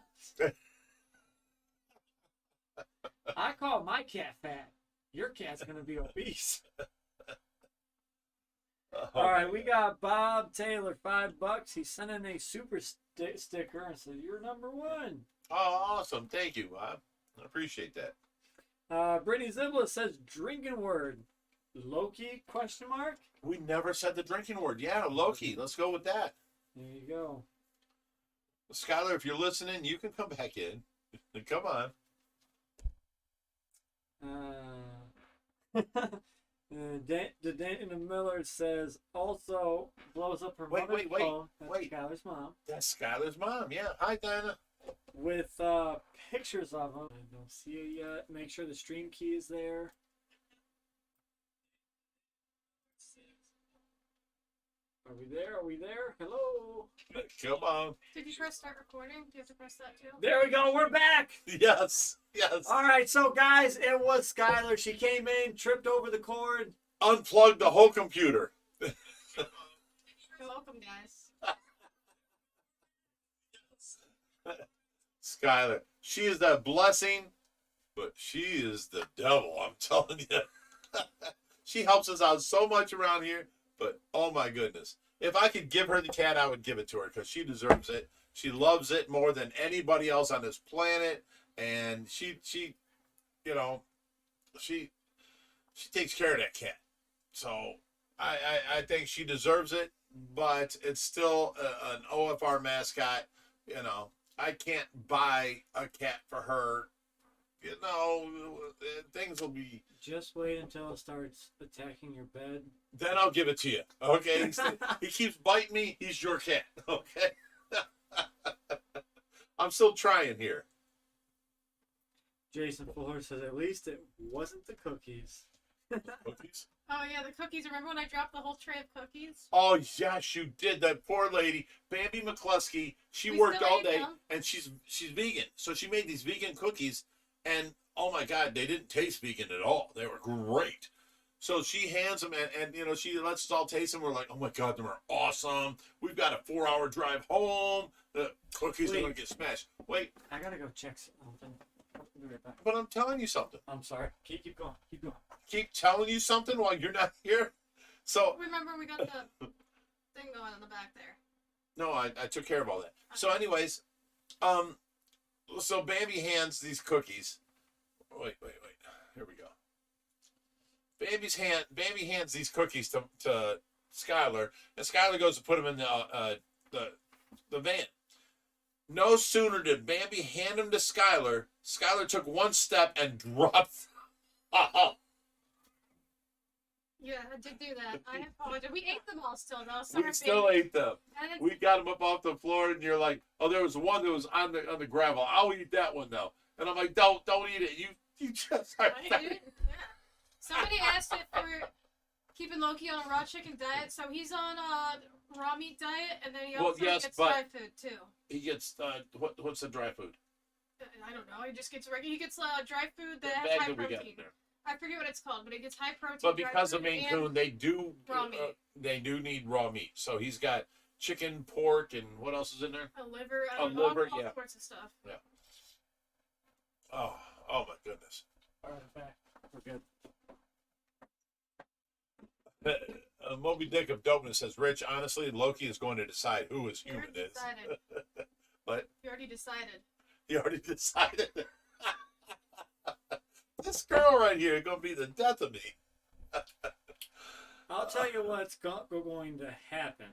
I call my cat fat. Your cat's gonna be obese. All right, we got Bob Taylor, $5. He sent in a super sticker and said, "You're number one." Oh, awesome. Thank you, Bob. I appreciate that. Brittany Zibla says, "Drinking word, Loki?" ? We never said the drinking word. Yeah, Loki. Let's go with that. There you go. Skylar, if you're listening, you can come back in. Come on. The Dana Miller says also blows up her Wait, mother's wait, phone. That's wait. Skylar's mom. That's Skylar's mom. Yeah. Hi, Dinah. With pictures of them. I don't see it yet. Make sure the stream key is there. Are we there? Are we there? Hello. Come on. Did you press start recording? Do you have to press that too? There we go. We're back. Yes. Yes. All right. So, guys, it was Skylar. She came in, tripped over the cord. Unplug the whole computer. You're welcome, guys. Skylar, she is that blessing, but she is the devil, I'm telling you. She helps us out so much around here, but oh my goodness. If I could give her the cat, I would give it to her because she deserves it. She loves it more than anybody else on this planet. And she takes care of that cat. So I think she deserves it, but it's still an OFR mascot. I can't buy a cat for her. Things will be. Just wait until it starts attacking your bed. Then I'll give it to you. Okay. He keeps biting me. He's your cat. Okay. I'm still trying here. Jason Fuller says, "At least it wasn't the cookies." Cookies? Oh yeah, the cookies. Remember when I dropped the whole tray of cookies? Oh yes, you did. That poor lady, Bambi McCluskey. She We worked still all ate day, them. and she's vegan. So she made these vegan cookies, and oh my God, they didn't taste vegan at all. They were great. So she hands them, and she lets us all taste them. We're like, oh my God, they were awesome. We've got a 4-hour drive home. The cookies are Wait. gonna get smashed. Wait, I gotta go check something. I'll be right back. but I'm telling you something. I'm sorry. Keep going. Keep going. Keep telling you something while you're not here. So Remember we got the thing going in the back there. no, I took care of all that. So anyways, so Bambi hands these cookies. Wait. Here we go. Bambi hands these cookies to Skylar, and Skylar goes to put them in the van. No sooner did Bambi hand him to Skylar, Skylar took one step and dropped. Yeah, I did do that. I apologize. We ate them all still, though. We Sorry, still baby. ate them. And it's- We got them up off the floor, and you're like, "Oh, there was one that was on the gravel. I'll eat that one though." And I'm like, "Don't eat it. You just." I ate it. Yeah. Somebody asked if we're keeping Loki on a raw chicken diet, so he's on a raw meat diet, and then he Well, also yes, gets but- dry food too. He gets what's the dry food? I don't know. He just gets regular. He gets dry food The that has bag high that we got in protein. there. I forget what it's called, but it gets high protein. But dry because of food Maine and Coon, they do raw meat. they do need raw meat. So he's got chicken, pork, and what else is in there? a liver, A liver, all yeah. sorts of stuff. Oh my goodness. All right, back. We're good. Moby Dick of Dopeness says, "Rich, honestly, Loki is going to decide who his You human already is." decided. What? You already decided. He already decided. This girl right here is gonna be the death of me. I'll tell you what's going to happen.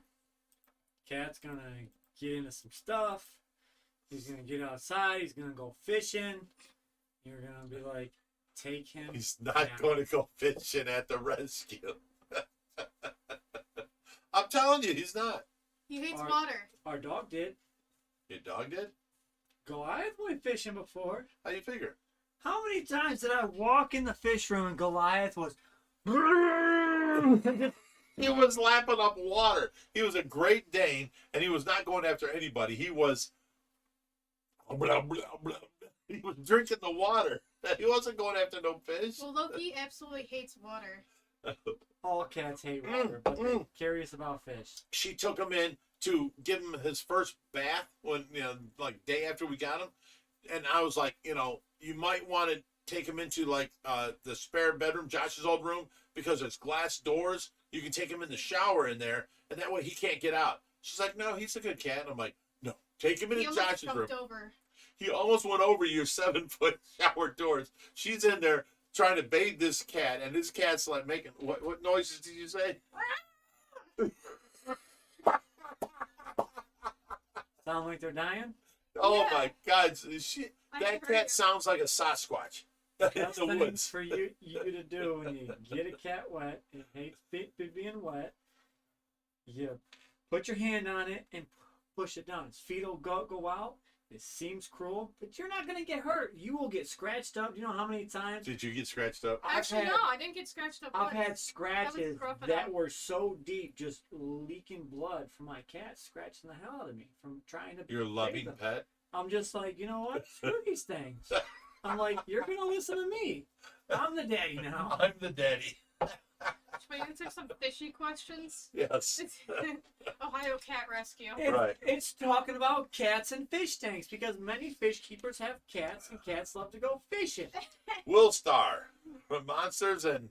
Cat's gonna get into some stuff. He's gonna get outside. He's gonna go fishing. You're gonna be like, take him. He's not down. going to go fishing at the rescue. I'm telling you, he's not. He hates Our- water. Our dog did. Your dog did? Goliath went fishing before. How you figure? How many times did I walk in the fish room and Goliath was? He was lapping up water. He was a Great Dane, and he was not going after anybody. He was he was drinking the water. He wasn't going after no fish. Well, Loki absolutely hates water. All cats hate water, but they're curious about fish. She took him in to give him his first bath when, like day after we got him. And I was like, you might want to take him into like the spare bedroom, Josh's old room, because there's glass doors. You can take him in the shower in there, and that way he can't get out. She's like, no, he's a good cat. And I'm like, no, take him He into almost Josh's room. jumped over. He almost went over your 7-foot shower doors. She's in there trying to bathe this cat, and this cat's like making what noises did you say? Sound like they're dying? Oh Yeah. my God! I That heard cat you. sounds like a Sasquatch in Best the thing woods. for you to do when you get a cat wet, it hates being wet. You put your hand on it and push it down. Its feet will go out. It seems cruel, but you're not gonna get hurt. You will get scratched up. Do you know how many times Did you get scratched up? Actually, had- no, I didn't get scratched up. I've once. had scratches rough that enough. were so deep, just leaking blood from my cat scratching the hell out of me from trying to. Your bathe loving them. pet. I'm just like, you know what? Screw these things. I'm like, you're gonna listen to me. I'm the daddy now. I'm the daddy. Should we answer some fishy questions? Yes. Ohio Cat Rescue. Right. It's talking about cats and fish tanks because many fish keepers have cats and cats love to go fishing. Will Star from Monsters and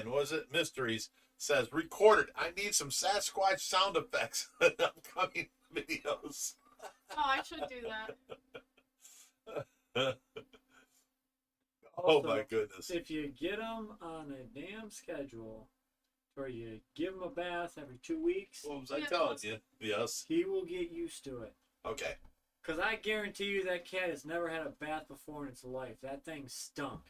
was it Mysteries says recorded. I need some Sasquatch sound effects in upcoming videos. Oh, I should do that. Oh Also, my goodness. If you get them on a damn schedule where you give him a bath every 2 weeks, What was I Yeah, telling awesome. you? Yes. he will get used to it. Okay. Because I guarantee you that cat has never had a bath before in its life. That thing stunk.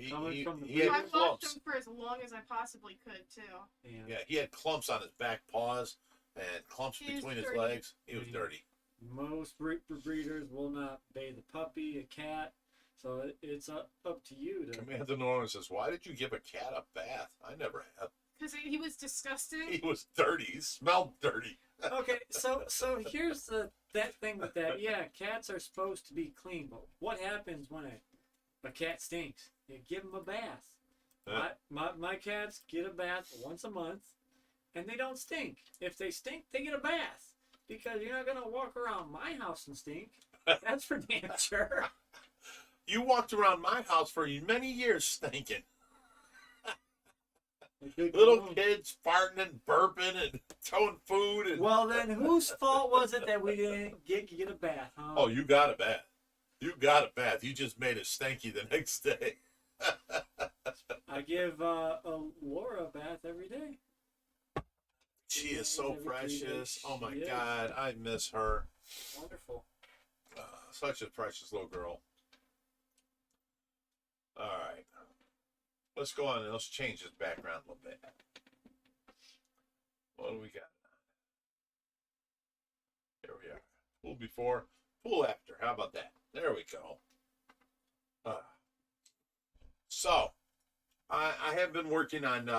Coming from the He had I watched clumps. him for as long as I possibly could, too. And Yeah, he had clumps on his back paws and clumps He was between his dirty. legs. He was Mhm. dirty. most breeders will not bathe a puppy, a cat. So it's up to you to. Commander Norman says, "Why did you give a cat a bath? I never have." Because he was disgusting. He was dirty. He smelled dirty. Okay, so here's that thing with that. Yeah, cats are supposed to be clean, but what happens when a cat stinks? You give them a bath. My cats get a bath once a month, and they don't stink. If they stink, they get a bath because you're not gonna walk around my house and stink. That's for damn sure. You walked around my house for many years stinking. Little kids farting and burping and throwing food. And Well, then whose fault was it that we didn't get a bath? Huh? oh, you got a bath. You got a bath. You just made it stinky the next day. I give Laura a bath every day. She is so Every 3 days. precious. Oh my She is. God, I miss her. Wonderful. Such a precious little girl. All right. Let's go on and let's change this background a little bit. What do we got? Here we are. Pool before, pool after. How about that? There we go. So, I have been working on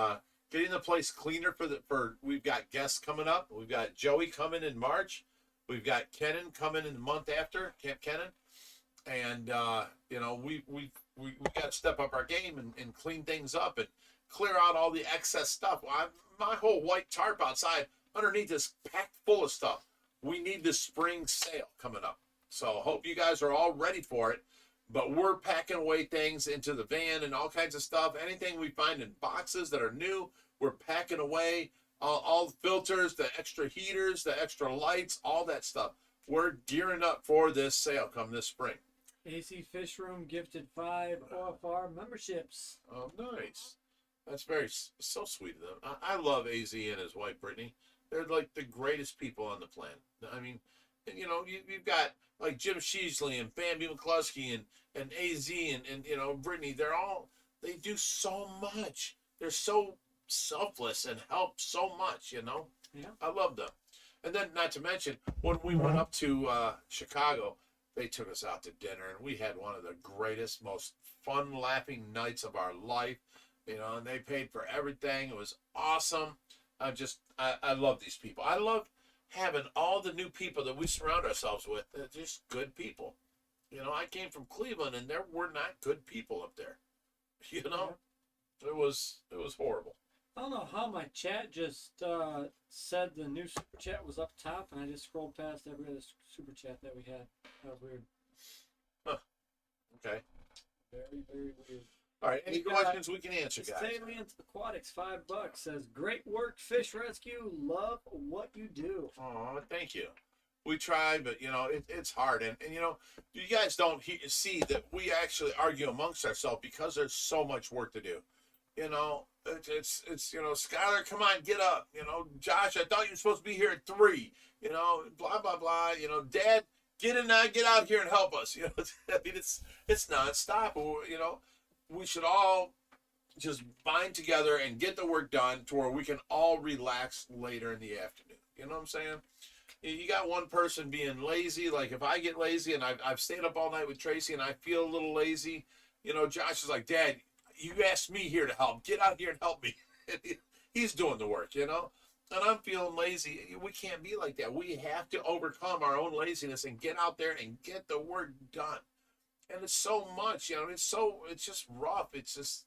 getting the place cleaner for we've got guests coming up. We've got Joey coming in March. We've got Kenan coming in the month after, Camp Kenan. And you know, we got to step up our game and clean things up and clear out all the excess stuff. My whole white tarp outside underneath is packed full of stuff. We need the spring sale coming up. So hope you guys are all ready for it. But we're packing away things into the van and all kinds of stuff. Anything we find in boxes that are new, we're packing away. All the filters, the extra heaters, the extra lights, all that stuff. We're gearing up for this sale come this spring. AC Fish Room gifted 5 OFR memberships. Oh, nice. That's so sweet of them. I love AZ and his wife, Brittany. They're like the greatest people on the planet. I mean, you know, you've got like Jim Sheasley and Bambi McCluskey and AZ and you know, Brittany. They do so much. They're so selfless and help so much, you know. Yeah. I love them. And then, not to mention, when we went up to Chicago, they took us out to dinner, and we had one of the greatest, most fun, laughing nights of our life. You know, and they paid for everything. It was awesome. I love these people. I love having all the new people that we surround ourselves with. They're just good people. You know, I came from Cleveland, and there were not good people up there. You know, it was horrible. I don't know how my chat just said the new super chat was up top, and I just scrolled past every other super chat that we had. That was weird. Huh. Okay. Very, very weird. All right. Any questions we can answer, guys? Salient Aquatics, $5 says, "Great work, Fish Rescue. Love what you do." Oh, thank you. We try, but you know it's hard, and you know you guys don't see that we actually argue amongst ourselves because there's so much work to do. You know, it's you know, Skylar, come on, get up. You know, Josh, I thought you were supposed to be here at 3. You know, blah blah blah. You know, Dad, get out here and help us. You know, I mean it's nonstop. You know, we should all just bind together and get the work done to where we can all relax later in the afternoon. You know what I'm saying? You got one person being lazy. Like if I get lazy and I've stayed up all night with Tracy and I feel a little lazy, you know, Josh is like, Dad, you asked me here to help. Get out here and help me. He's doing the work, you know? And I'm feeling lazy. We can't be like that. We have to overcome our own laziness and get out there and get the work done. And it's so much, you know, it's just rough. It's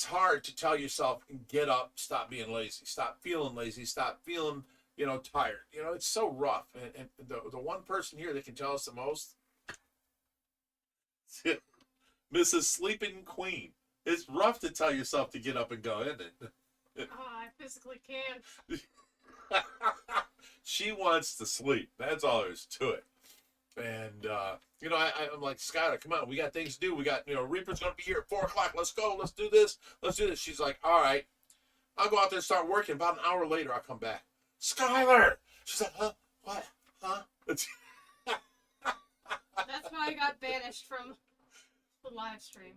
hard to tell yourself, get up, stop being lazy, stop feeling lazy, stop feeling, you know, tired. You know, it's so rough. And the one person here that can tell us the most, Mrs. Sleeping Queen. It's rough to tell yourself to get up and go, isn't it? Oh, I physically can't. She wants to sleep. That's all there is to it. And, you know, I'm like, Skylar, come on. We got things to do. We got, you know, Reaper's going to be here at 4 o'clock. Let's go. Let's do this. Let's do this. She's like, all right. I'll go out there and start working. About an hour later, I'll come back. Skylar! She's like, huh? What? Huh? That's why I got banished from the live stream.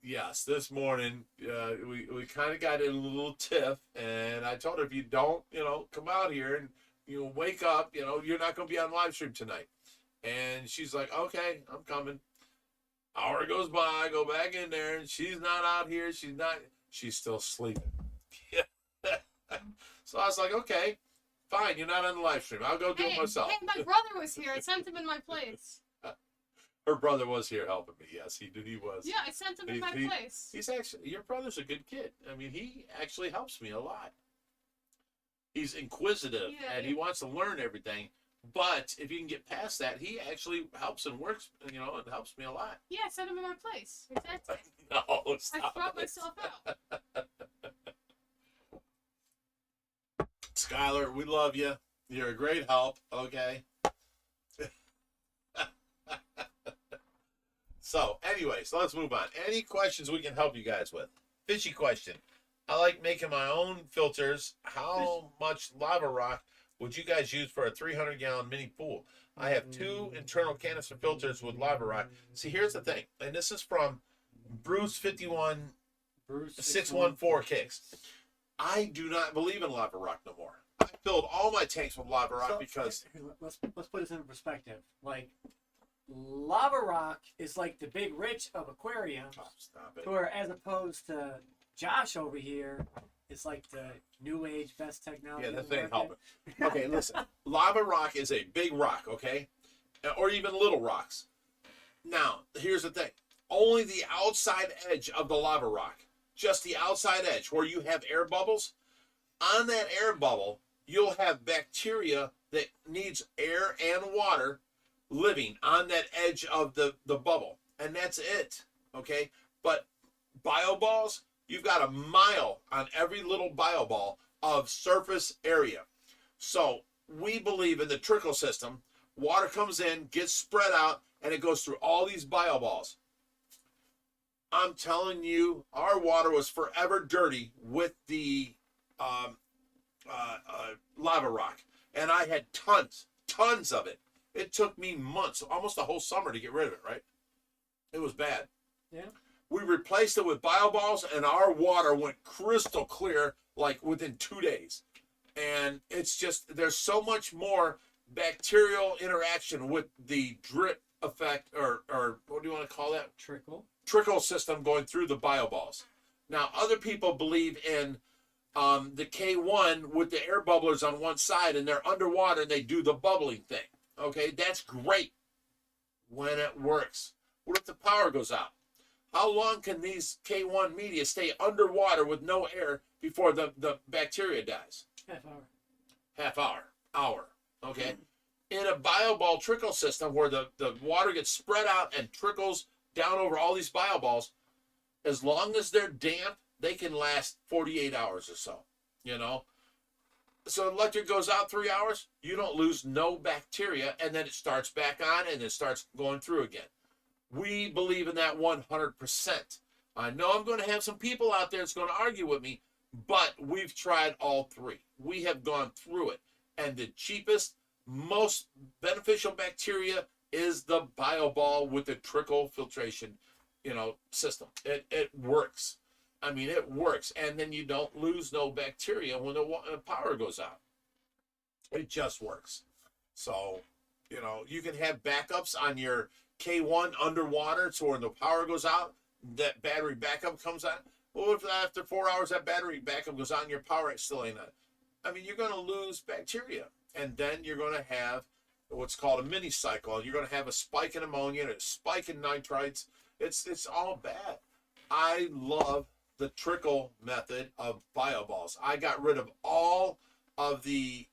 Yes, this morning we kind of got in a little tiff, and I told her, if you don't, you know, come out here and you know, wake up, you know, you're not going to be on live stream tonight. And she's like, okay, I'm coming. Hour goes by, I go back in there, and she's not out here. She's still sleeping. So I was like, okay, fine, you're not on the live stream. I'll go do it myself. Hey, my brother was here. I sent him in my place. Her brother was here helping me. Yes, he was. Yeah, I sent him in my place. He's actually, your brother's a good kid. I mean, he actually helps me a lot. He's inquisitive, and he wants to learn everything. But if you can get past that, he actually helps and works, you know, and helps me a lot. Yeah, I sent him in my place. Exactly. No, stop I brought myself out. Skylar, we love you. You're a great help, okay? So, anyways, let's move on. Any questions we can help you guys with? Fishy question. I like making my own filters. How much lava rock would you guys use for a 300-gallon mini pool? I have 2 internal canister filters with lava rock. See, here's the thing, and this is from Bruce 51 Bruce 614 Kicks. I do not believe in lava rock no more. I filled all my tanks with lava rock because let's put this in perspective. Like, lava rock is like the Bigrich of Aquarium, stop it. where as opposed to Josh over here, it's like the new age best technology. Yeah, on this the ain't market. helping. Okay, listen. Lava rock is a big rock, okay? Or even little rocks. Now, here's the thing. Only the outside edge of the lava rock, just the outside edge where you have air bubbles, on that air bubble, you'll have bacteria that needs air and water living on that edge of the bubble. And that's it, okay? But bioballs, you've got a mile on every little bioball of surface area. So we believe in the trickle system. Water comes in, gets spread out, and it goes through all these bioballs. I'm telling you, our water was forever dirty with the lava rock. And I had tons of it. It took me months, almost a whole summer to get rid of it, right? It was bad. Yeah. We replaced it with bioballs, and our water went crystal clear like within 2 days. And it's just, there's so much more bacterial interaction with the drip effect, or what do you want to call that? Trickle system going through the bioballs. Now, other people believe in the K1 with the air bubblers on one side, and they're underwater and they do the bubbling thing. Okay, that's great when it works. What if the power goes out? How long can these K1 media stay underwater with no air before the bacteria dies? Half hour. Hour. Okay. In a bioball trickle system where the water gets spread out and trickles down over all these bioballs, as long as they're damp, they can last 48 hours or so, you know? So electric goes out 3 hours, you don't lose no bacteria, and then it starts back on and it starts going through again. We believe in that 100%. I know I'm going to have some people out there that's going to argue with me, but we've tried all 3. We have gone through it. And the cheapest, most beneficial bacteria is the bioball with the trickle filtration, system. It works. I mean, it works. And then you don't lose no bacteria when the power goes out. It just works. So, you can have backups on your K1 underwater, so when the power goes out, that battery backup comes on. Well, if after 4 hours that battery backup goes on and your power still ain't on, I mean, you're going to lose bacteria. And then you're going to have what's called a mini cycle. You're going to have a spike in ammonia and a spike in nitrites. It's all bad. I love the trickle method of bioballs. I got rid of all of the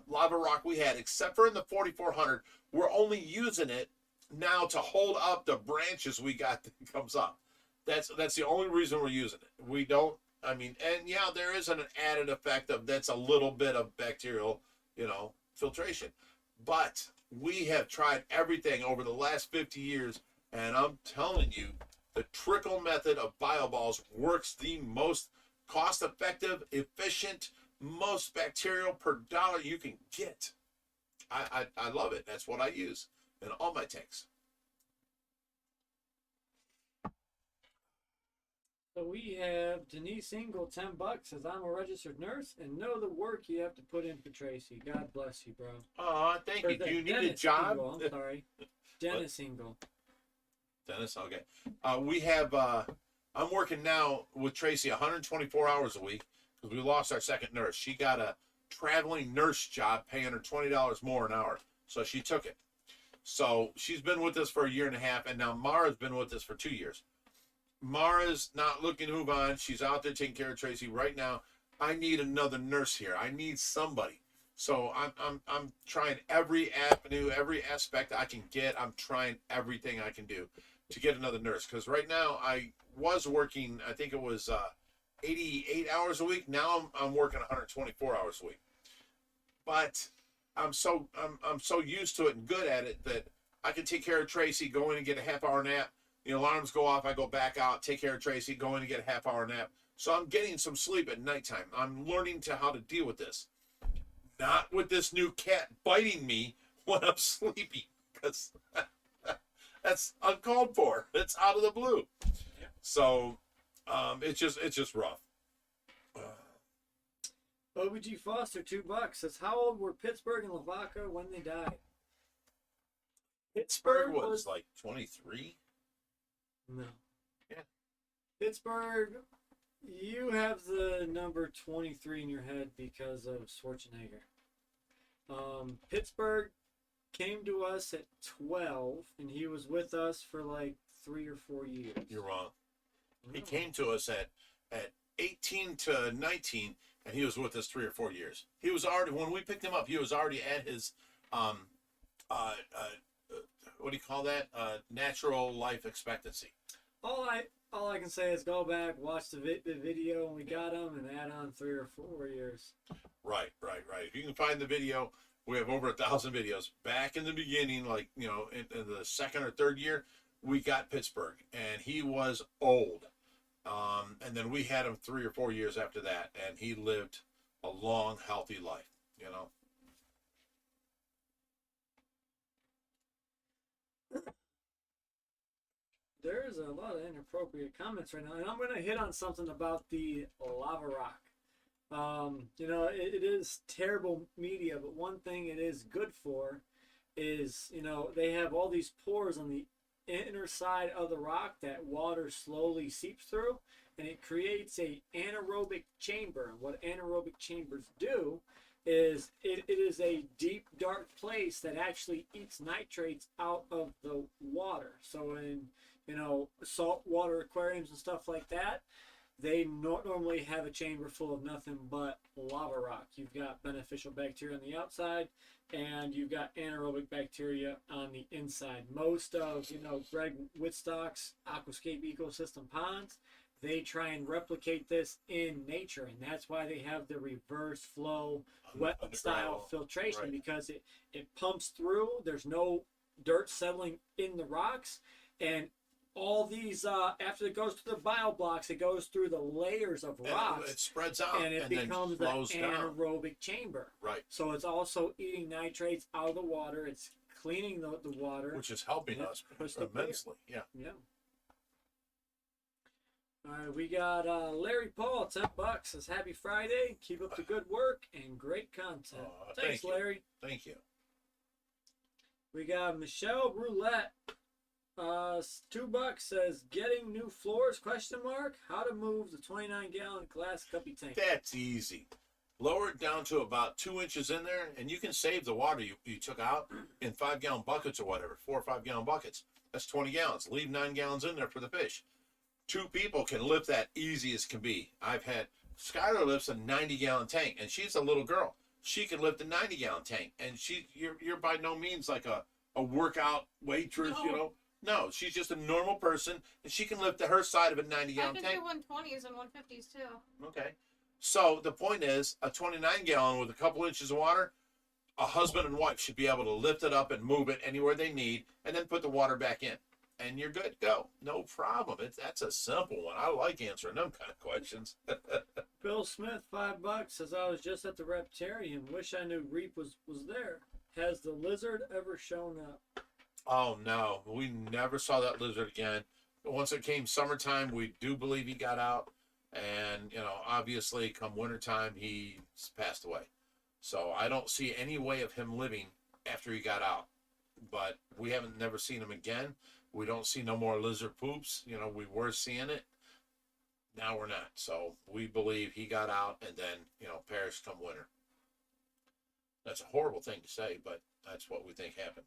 lava rock we had, except for in the 4400. We're only using it now to hold up the branches we got that comes up. That's the only reason we're using it. We don't, and yeah, there is an added effect of that's a little bit of bacterial, filtration. But we have tried everything over the last 50 years, and I'm telling you, the trickle method of bioballs works the most cost-effective, efficient, most bacterial per dollar you can get. I love it. That's what I use in all my tanks. So we have Denise Ingle, $10, says, I'm a registered nurse and know the work you have to put in for Tracy. God bless you, bro. Oh, thank you. Do you need a job? Ingle, I'm sorry. Dennis Ingle. Dennis, okay. We have, I'm working now with Tracy 124 hours a week because we lost our second nurse. She got a traveling nurse job paying her $20 more an hour. So she took it. So she's been with us for a year and a half, and now Mara's been with us for 2 years. Mara's not looking to move on. She's out there taking care of Tracy right now. I need another nurse here. I need somebody. So I'm trying every avenue, every aspect I can get. I'm trying everything I can do to get another nurse. Because right now I was working, I think it was 88 hours a week. Now I'm working 124 hours a week. But I'm so used to it and good at it that I can take care of Tracy, go in and get a half-hour nap. The alarms go off, I go back out, take care of Tracy, go in and get a half-hour nap. So I'm getting some sleep at nighttime. I'm learning how to deal with this. not with this new cat biting me when I'm sleeping, because that's uncalled for. It's out of the blue. So it's just rough. OBG Foster, $2 says, how old were Pittsburgh and Lavaca when they died? Pittsburgh was like 23. No. Yeah. Pittsburgh, you have the number 23 in your head because of Schwarzenegger. Pittsburgh came to us at 12, and he was with us for like 3 or 4 years. You're wrong. He No. came to us at 18 to 19, and he was with us 3 or 4 years. He was already, when we picked him up, he was already at his what do you call that? Natural life expectancy. All I can say is go back, watch the video, and we got him, and add on 3 or 4 years. Right. If you can find the video, we have over 1,000 videos. Back in the beginning, like, you know, in the second or third year, we got Pittsburgh, and he was old. And then we had him 3 or 4 years after that, and he lived a long, healthy life, you know. There's a lot of inappropriate comments right now, and I'm going to hit on something about the lava rock. You know, it is terrible media, but one thing it is good for is, you know, they have all these pores on the inner side of the rock that water slowly seeps through, and it creates a anaerobic chamber. And what anaerobic chambers do is it is a deep, dark place that actually eats nitrates out of the water. So in, you know, saltwater aquariums and stuff like that, they normally have a chamber full of nothing but lava rock. You've got beneficial bacteria on the outside, and you've got anaerobic bacteria on the inside. Most of, you know, Greg Whitstock's Aquascape ecosystem ponds, they try and replicate this in nature, and that's why they have the reverse flow wet style filtration, right. because it pumps through. There's no dirt settling in the rocks, and all these after it goes through the bio blocks, it goes through the layers of rocks. And it spreads out, and it becomes then flows the down. anaerobic chamber. Right. So it's also eating nitrates out of the water. It's cleaning the water, Which is helping us immensely. Yeah. Yeah. All right, we got Larry Paul, $10, says happy Friday. Keep up the good work and great content. Thanks, thank you. Larry. Thank you. We got Michelle Roulette. $2 says getting new floors ? How to move the 29-gallon glass guppy tank? That's easy. Lower it down to about 2 inches in there, and you can save the water you took out in 5-gallon buckets or whatever, 4 or 5-gallon buckets. That's 20 gallons. Leave 9 gallons in there for the fish. 2 people can lift that easy as can be. I've had Skylar lifts a 90-gallon tank, and she's a little girl. She can lift a 90-gallon tank, and you're by no means like a workout waitress, No. you know. No, she's just a normal person, and she can lift her side of a 90-gallon I tank. can do 120s and 150s too. Okay. So the point is, a 29-gallon with a couple inches of water, a husband and wife should be able to lift it up and move it anywhere they need, and then put the water back in. And you're good to go. No problem. That's a simple one. I like answering them kind of questions. Bill Smith, $5, says I was just at the Reptarium. Wish I knew Reap was there. Has the lizard ever shown up? Oh, no. We never saw that lizard again. Once it came summertime, we do believe he got out. And, you know, obviously, come wintertime, he passed away. So I don't see any way of him living after he got out. But we haven't never seen him again. We don't see no more lizard poops. You know, we were seeing it. Now we're not. So we believe he got out and then, you know, perished come winter. That's a horrible thing to say, but that's what we think happened.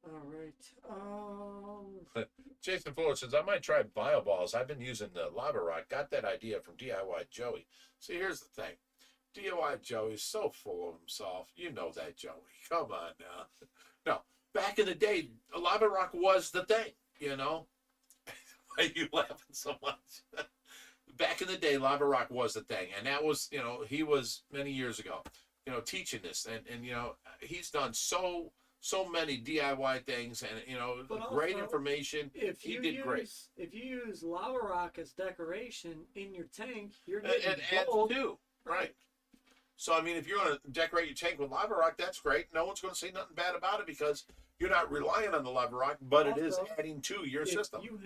All right. Jason Fuller says, I might try bio balls. I've been using the lava rock. Got that idea from DIY Joey. See, here's the thing. DIY Joey's so full of himself. You know that, Joey. Come on now. No, back in the day, lava rock was the thing, you know? Why are you laughing so much? Back in the day, lava rock was the thing. And that was, you know, he was many years ago, you know, teaching this. And you know, he's done so so many DIY things, and you know, But great also, information. if He you did use great. if you use lava rock as decoration in your tank, you're And getting adds gold. too, right? So I mean, if you're going to decorate your tank with lava rock, that's great. No one's going to say nothing bad about it because you're not relying on the lava rock, but it is Also, adding to your If system. you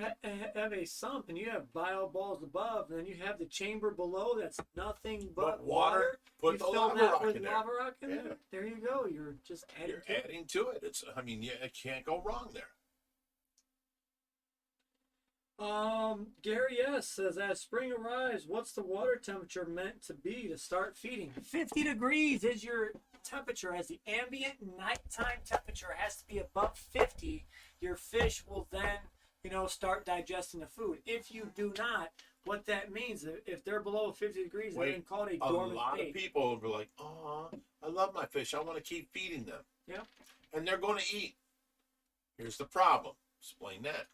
have a sump and you have bio balls above, and then you have the chamber below that's nothing but water, Put you the fill lava that rock with in there. lava rock in Yeah. there. There you go. You're just adding You're to it. adding to it. It's, I mean, yeah, it can't go wrong there. Gary S says, as spring arrives, what's the water temperature meant to be to start feeding? 50 degrees is your temperature. As the ambient nighttime temperature has to be above 50, your fish will then, start digesting the food. If you do not, what that means, if they're below 50 degrees, they're then called a A dormant lot state. of people will be like, "Oh, I love my fish. I want to keep feeding them." Yeah. And they're going to eat. Here's the problem. Explain that.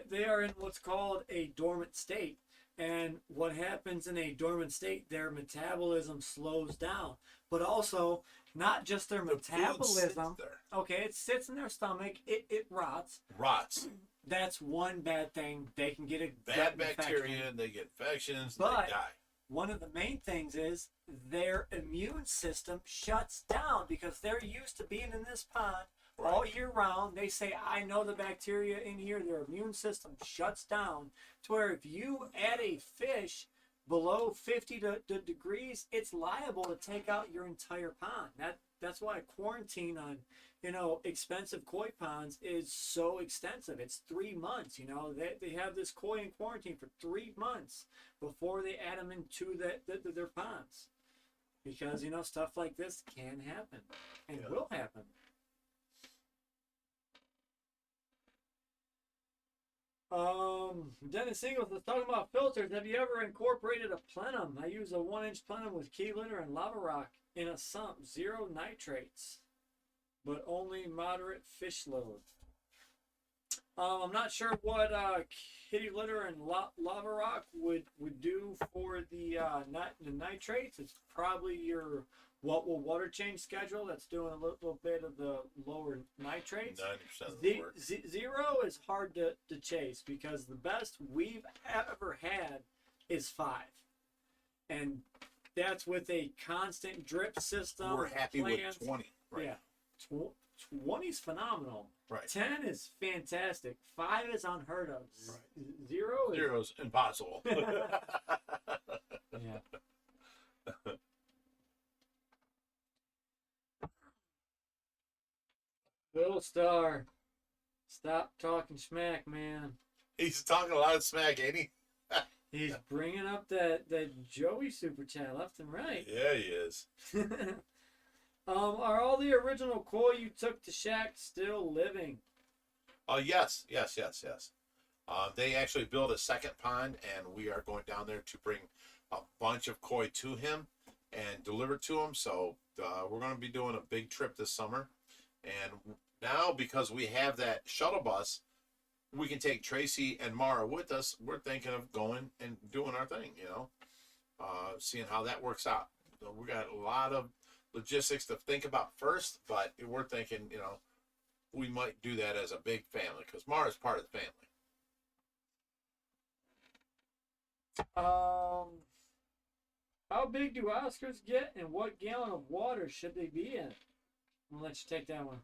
They are in what's called a dormant state. And what happens in a dormant state, their metabolism slows down. But also, not just their The food sits metabolism. there. Okay, it sits in their stomach, it rots. Rots. That's one bad thing. They can get a Bad gut infection. bacteria, they get infections, But they die. one of the main things is their immune system shuts down because they're used to being in this pond all year round. They say, I know the bacteria in here. Their immune system shuts down to where if you add a fish below 50 degrees, it's liable to take out your entire pond. That's why quarantine on expensive koi ponds is so extensive. It's 3 months. They have this koi in quarantine for 3 months before they add them into their ponds, because stuff like this can happen and will happen. Dennis Singles was talking about filters. Have you ever incorporated a plenum? I use a 1-inch plenum with key litter and lava rock in a sump, 0 nitrates, but only moderate fish load. I'm not sure what kitty litter and lava rock would do for the nitrates. It's probably your what will water change schedule that's doing a little bit of the lower nitrates. 90% of the work. 0 is hard to chase because the best we've ever had is 5, and that's with a constant drip system. We're happy plans. with 20. Right. Yeah, 20 is phenomenal. Right. 10 is fantastic. 5 is unheard of. Right. 0 is 0's impossible. yeah. Little Star, stop talking smack, man. He's talking a lot of smack, ain't he? He's bringing up that Joey super chat left and right. Yeah, he is. Are all the original koi you took to Shack still living? Oh, yes. They actually built a second pond, and we are going down there to bring a bunch of koi to him and deliver to him. So we're going to be doing a big trip this summer. And now, because we have that shuttle bus, we can take Tracy and Mara with us. We're thinking of going and doing our thing, seeing how that works out. So we got a lot of logistics to think about first, but we're thinking, we might do that as a big family because Mara's part of the family. How big do Oscars get, and what gallon of water should they be in? I'll let you take that one.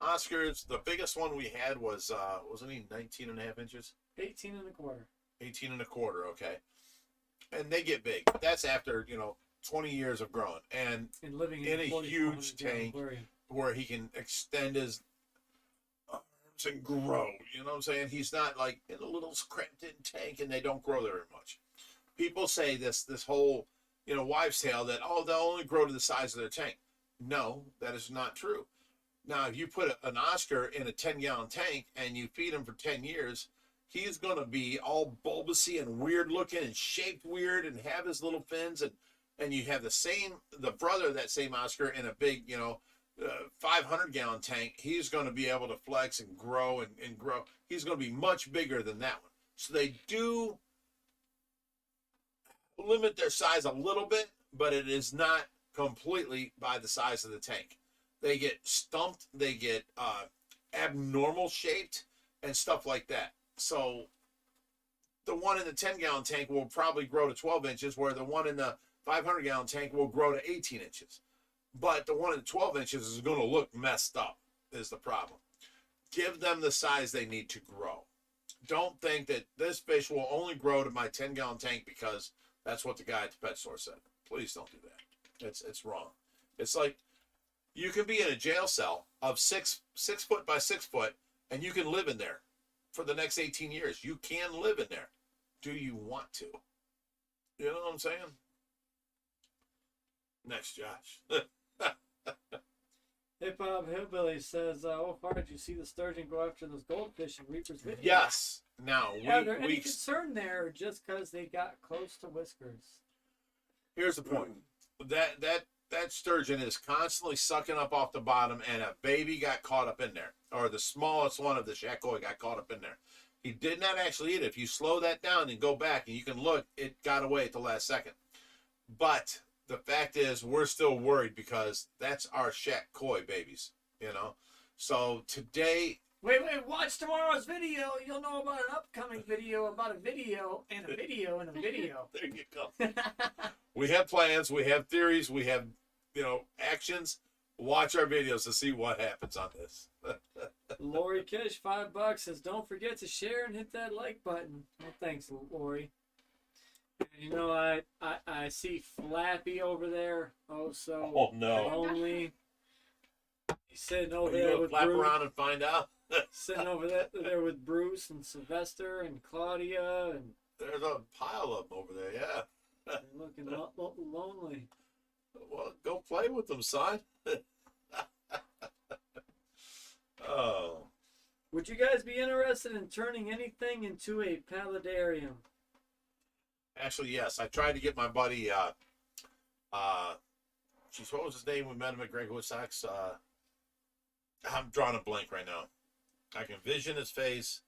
Oscars, the biggest one we had was, wasn't he 19 and a half inches? 18 and a quarter. 18 and a quarter, okay. And they get big. That's after, 20 years of growing. And living in a 40, huge 400 gallon tank aquarium. where he can extend his arms and grow. You know what I'm saying? He's not like in a little cramped-in tank and they don't grow very much. People say this whole, wives' tale that, they'll only grow to the size of their tank. No, that is not true. Now, if you put an Oscar in a 10-gallon tank and you feed him for 10 years, he's going to be all bulbousy and weird looking and shaped weird and have his little fins. And you have the brother of that same Oscar in a big, 500-gallon tank. He's going to be able to flex and grow and grow. He's going to be much bigger than that one. So they do limit their size a little bit, but it is not completely by the size of the tank. they get stumped, they get abnormal shaped and stuff like that. So the one in the 10-gallon tank will probably grow to 12 inches, where the one in the 500-gallon tank will grow to 18 inches. But the one in the 12 inches is going to look messed up, is the problem. Give them the size they need to grow. Don't think that this fish will only grow to my 10-gallon tank because that's what the guy at the pet store said. Please don't do that. It's wrong. It's like you can be in a jail cell of 6 foot by 6 foot, and you can live in there for the next 18 years. You can live in there. Do you want to? You know what I'm saying? Next, Josh. Hip Hop Hillbilly says, "Oh, far did you see the sturgeon go after those goldfish in Reaper's video?" Yes. Now Are there any concern there, just because they got close to Whiskers? Here's the point. That sturgeon is constantly sucking up off the bottom, and a baby got caught up in there, or the smallest one of the shad koi got caught up in there. He did not actually eat it. If you slow that down and go back, and you can look, it got away at the last second. But the fact is, we're still worried because that's our shad koi babies, you know. So today. Wait, watch tomorrow's video. You'll know about an upcoming video about a video and a video and a video. There you go. We have plans, we have theories, we have, actions. Watch our videos to see what happens on this. Lori Kish, $5 says, "Don't forget to share and hit that like button." Well, thanks, Lori. And I see Flappy over there. Oh, so lonely. He's sitting over there with flap Bruce. around and find out. Sitting over there with Bruce and Sylvester and Claudia, and there's a pile of them over there. Yeah. they're looking lonely. Well, go play with them, son. Oh. Would you guys be interested in turning anything into a paludarium? Actually, yes. I tried to get my buddy. Geez, what was his name? We met him at Greg Woodstock's. I'm drawing a blank right now. I can vision his face.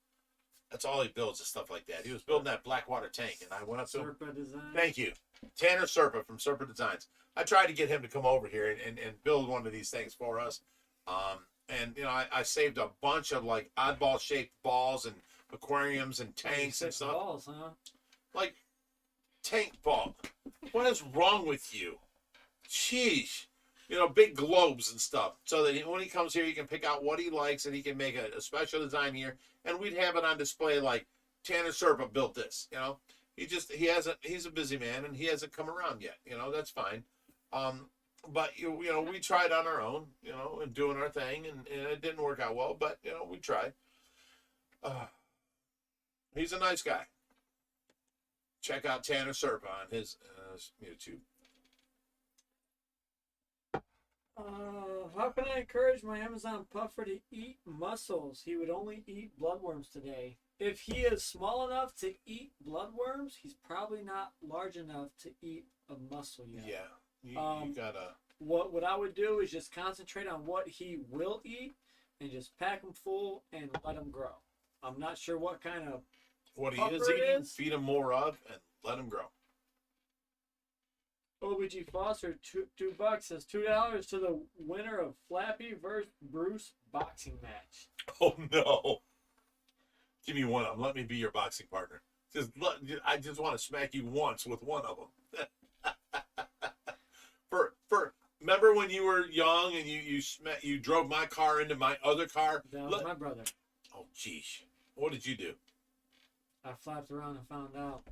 That's all he builds is stuff like that. He was building that Blackwater tank, and I went up to him. Serpa Design. Thank you. Tanner Serpa from Serpa Designs. I tried to get him to come over here and build one of these things for us. And I saved a bunch of like oddball shaped balls and aquariums and tanks and stuff. Balls, huh? Like tank ball. What is wrong with you? Sheesh. Big globes and stuff. So that when he comes here, he can pick out what he likes and he can make a special design here. And we'd have it on display like Tanner Serpa built this, he's a busy man and he hasn't come around yet. That's fine. But we tried on our own, and doing our thing, and it didn't work out well, but we tried. He's a nice guy. Check out Tanner Serpa on his YouTube. How can I encourage my Amazon puffer to eat mussels? He would only eat bloodworms today. If he is small enough to eat bloodworms, he's probably not large enough to eat a mussel yet. Yeah, you gotta. What I would do is just concentrate on what he will eat and just pack him full and let him grow. I'm not sure what kind of what he is eating. Feed him more of and let him grow. OBG Foster, $2 says $2 to the winner of Flappy versus Bruce boxing match. Oh no! Give me one of them. Let me be your boxing partner. I just want to smack you once with one of them. Remember when you were young and you drove my car into my other car? That was my brother. Oh geez, what did you do? I flapped around and found out.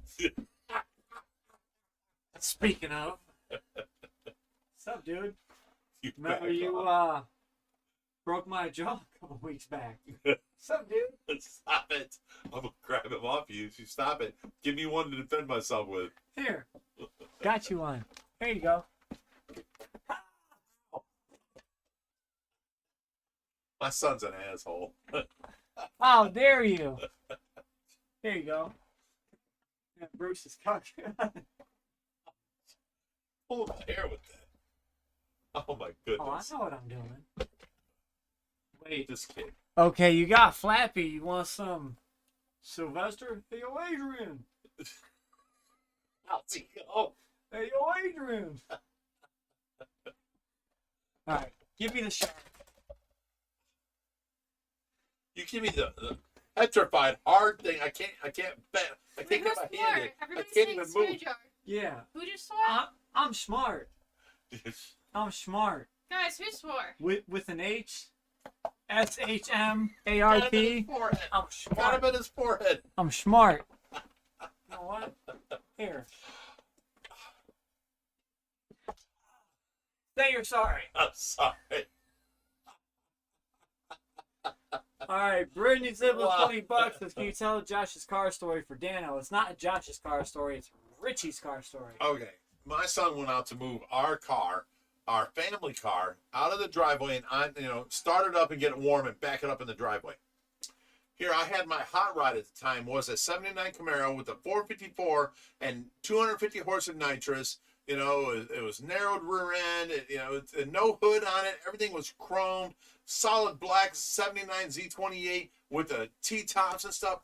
Speaking of, what's up, dude? Remember you broke my jaw a couple weeks back. What's up, dude? Stop it! I'm gonna grab him off you. You stop it. Give me one to defend myself with. Here, got you one. Here you go. My son's an asshole. How dare you? Here you go. Yeah, Bruce is cocky. Pull my hair with that. Oh my goodness. Oh, I know what I'm doing. Wait. This kid. Okay, you got Flappy. You want some Sylvester? Hey, yo, Adrian. How's he go? Hey, yo, Adrian. All right. Give me the shark. You give me the petrified hard thing. I can't bet. I Wait, can't get who my swore? hand in. I Everybody's can't saying even move. Screwjar. Yeah. Who just swore? I'm smart. I'm smart. Guys, who swore? With an H. SHMART. Got him in his forehead. I'm Got smart. him in his forehead. I'm smart. You know what? Here. Say you're sorry. I'm sorry. All right, Brittany said with Wow. $20 says, can you tell Josh's car story for Dano? It's not Josh's car story, it's Richie's car story. Okay. My son went out to move our car, our family car, out of the driveway and start it up and get it warm and back it up in the driveway. Here, I had my hot rod at the time was a 79 Camaro with a 454 and 250 horse of nitrous. You know, it was narrowed rear end. No hood on it. Everything was chromed, solid black 79 Z28 with the T-tops and stuff.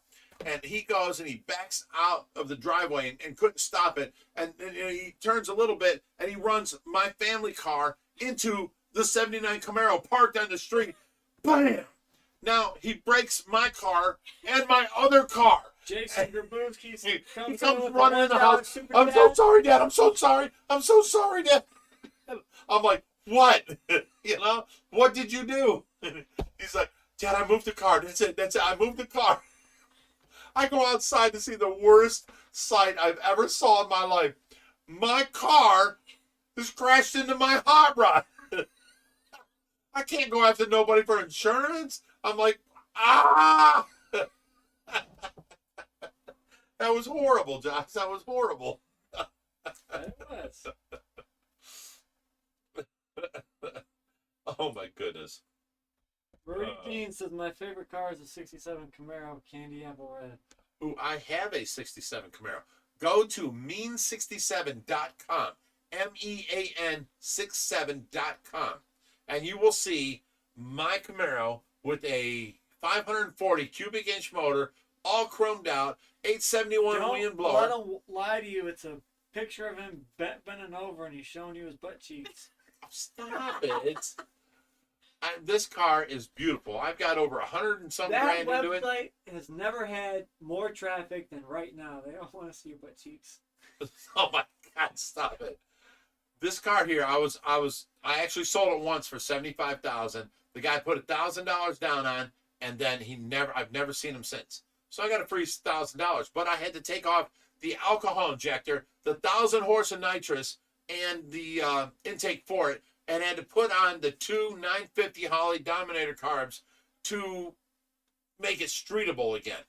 And he goes and he backs out of the driveway and couldn't stop it. And he turns a little bit and he runs my family car into the 79 Camaro parked on the street. Bam! Now he breaks my car and my other car. Jason Grabowski He comes comes running in the house. I'm so sorry, Dad. I'm so sorry. I'm so sorry, Dad. I'm like, what? What did you do? He's like, Dad, I moved the car. That's it. I moved the car. I go outside to see the worst sight I've ever saw in my life. My car has crashed into my hot rod. I can't go after nobody for insurance. I'm like, ah! That was horrible, Josh. That was horrible. It was. Oh my goodness. Brody Dean says, my favorite car is a 67 Camaro Candy Apple Red. Ooh, I have a 67 Camaro. Go to mean67.com. MEAN67.com. And you will see my Camaro with a 540 cubic inch motor, all chromed out, 871 wind blower. Let him lie to you. It's a picture of him bending over and he's showing you his butt cheeks. Stop it. This car is beautiful. I've got over 100 and some That grand into it. website has never had more traffic than right now. They all want to see your butt cheeks. Oh my God, stop it. This car here, I actually sold it once for $75,000. The guy put $1,000 down on, and then I've never seen him since. So I got a free $1,000, but I had to take off the alcohol injector, the 1,000 horse of nitrous, and the intake for it, and had to put on the two 950 Holly Dominator carbs to make it streetable again,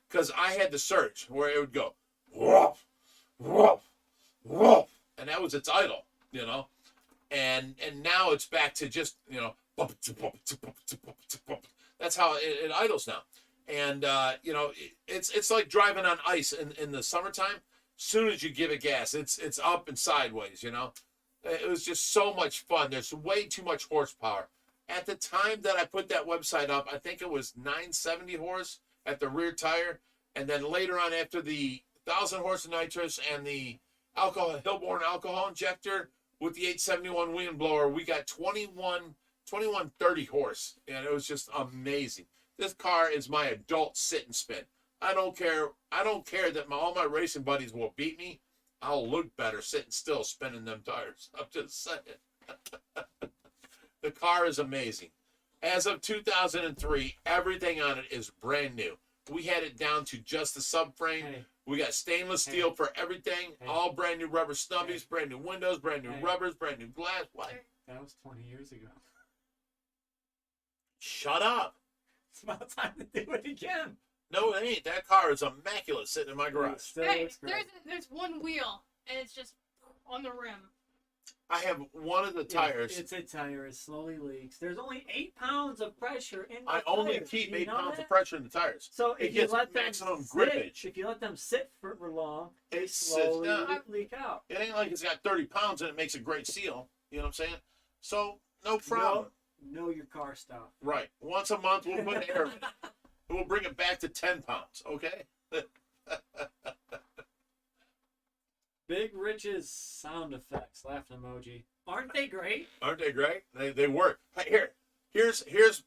because I had the surge where it would go, woof, woof, woof, and that was its idle, and now it's back to just, that's how it idles now. And, it's like driving on ice in the summertime. Soon as you give it gas, it's up and sideways, It was just so much fun. There's way too much horsepower. At the time that I put that website up, I think it was 970 horse at the rear tire. And then later on, after the 1,000 horse of nitrous and the Hillborn alcohol injector with the 871 wind blower, we got 2130 horse. And it was just amazing. This car is my adult sit and spin. I don't care that all my racing buddies will beat me. I'll look better sitting still spinning them tires. I'm just saying. The car is amazing. As of 2003, everything on it is brand new. We had it down to just the subframe. Hey. We got stainless steel for everything. Hey. All brand new rubber snubbies, brand new windows, brand new Hey. rubbers, brand new glass. What? That was 20 years ago. Shut up. It's about time to do it again. No, it ain't. That car is immaculate sitting in my It garage. still Hey, looks great. there's one wheel, and it's just on the rim. I have one of the tires. It's a tire. It slowly leaks. There's only 8 pounds of pressure in the I only tires. keep Do you 8 know pounds that? of pressure in the tires. So It if you gets let them maximum sit, grippage. if you let them sit for long, they It sits slowly down. leak out. It ain't like it's got 30 pounds and it makes a great seal. You know what I'm saying? So, no problem. Know your car stuff. Right. Once a month, we'll put air in it. We'll bring it back to 10 pounds, okay? Big Rich's sound effects, laughing emoji. Aren't they great? Aren't they great? They work. Hey, here's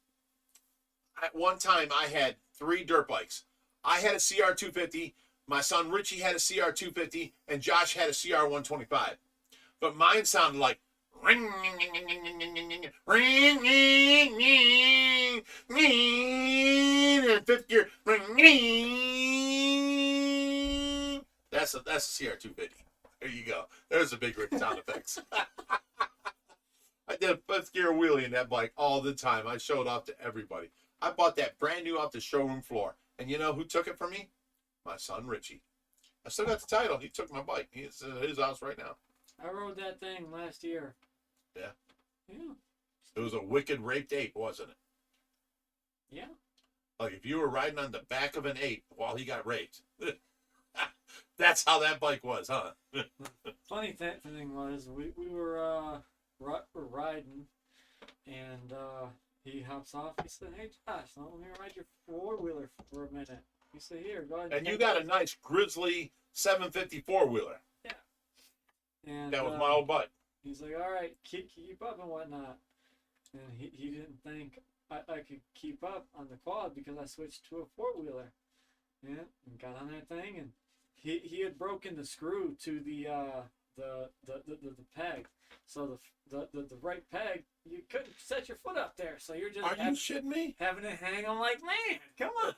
at one time I had 3 dirt bikes. I had a CR250, my son Richie had a CR250, and Josh had a CR125. But mine sounded like ring, ring, and 5th gear, ring. That's a CR250. There you go. There's a Bigrich sound effects. I did a 5th gear wheelie in that bike all the time. I showed off to everybody. I bought that brand new off the showroom floor. And you know who took it from me? My son, Richie. I still got the title. He took my bike. He's at his house right now. I rode that thing last year. Yeah. Yeah. It was a wicked raped ape, wasn't it? Yeah. Like if you were riding on the back of an ape while he got raped. That's how that bike was, huh? Funny thing was, we were riding, and he hops off. He said, "Hey Josh, let me ride your 4-wheeler for a minute." He said, "Here, go ahead." And you got a nice Grizzly 750 4-wheeler. Yeah. And that was my old bike. He's like, "All right, keep up and whatnot." And he didn't think I could keep up on the quad because I switched to a 4-wheeler. Yeah, and got on that thing, and he had broken the screw to the peg. So the right peg, you couldn't set your foot up there. So you're just Are you shitting me? having to hang. I'm like, man, come on.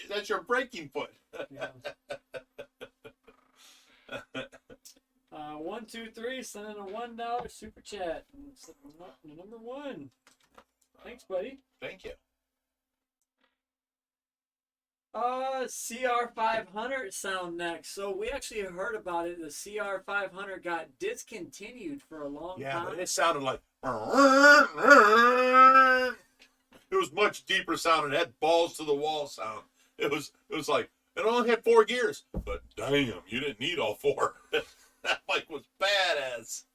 That's your braking foot. Yeah. 123 sending a $1 super chat. Number 1. Thanks, buddy. Thank you. CR500 sound next. So we actually heard about it. The CR500 got discontinued for a long Yeah, time. but it sounded like it was much deeper sound. It had balls to the wall sound. It was like it only had 4 gears, but damn, you didn't need all 4. That bike was badass.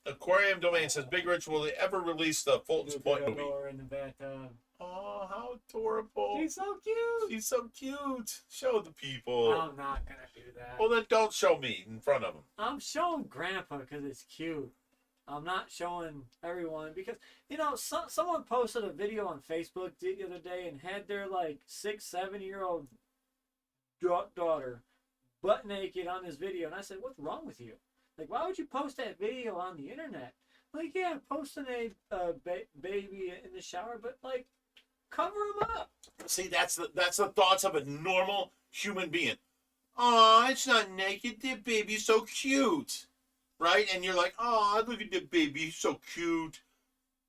Aquarium Domain says, Bigrich, will they ever release the Fulton's Point movie? In the bathtub. Oh, how adorable. She's so cute. She's so cute. Show the people. I'm not going to do that. Well, then don't show me in front of them. I'm showing Grandpa because it's cute. I'm not showing everyone because, you know, someone posted a video on Facebook the other day and had their, like, 6, 7-year-old daughter butt naked on this video. And I said, what's wrong with you? Like, why would you post that video on the internet? Like, yeah, posting a baby in the shower, but, like, cover him up. See, that's the thoughts of a normal human being. Oh, it's not naked. The baby's so cute. Right? And you're like, oh, look at the baby. He's so cute.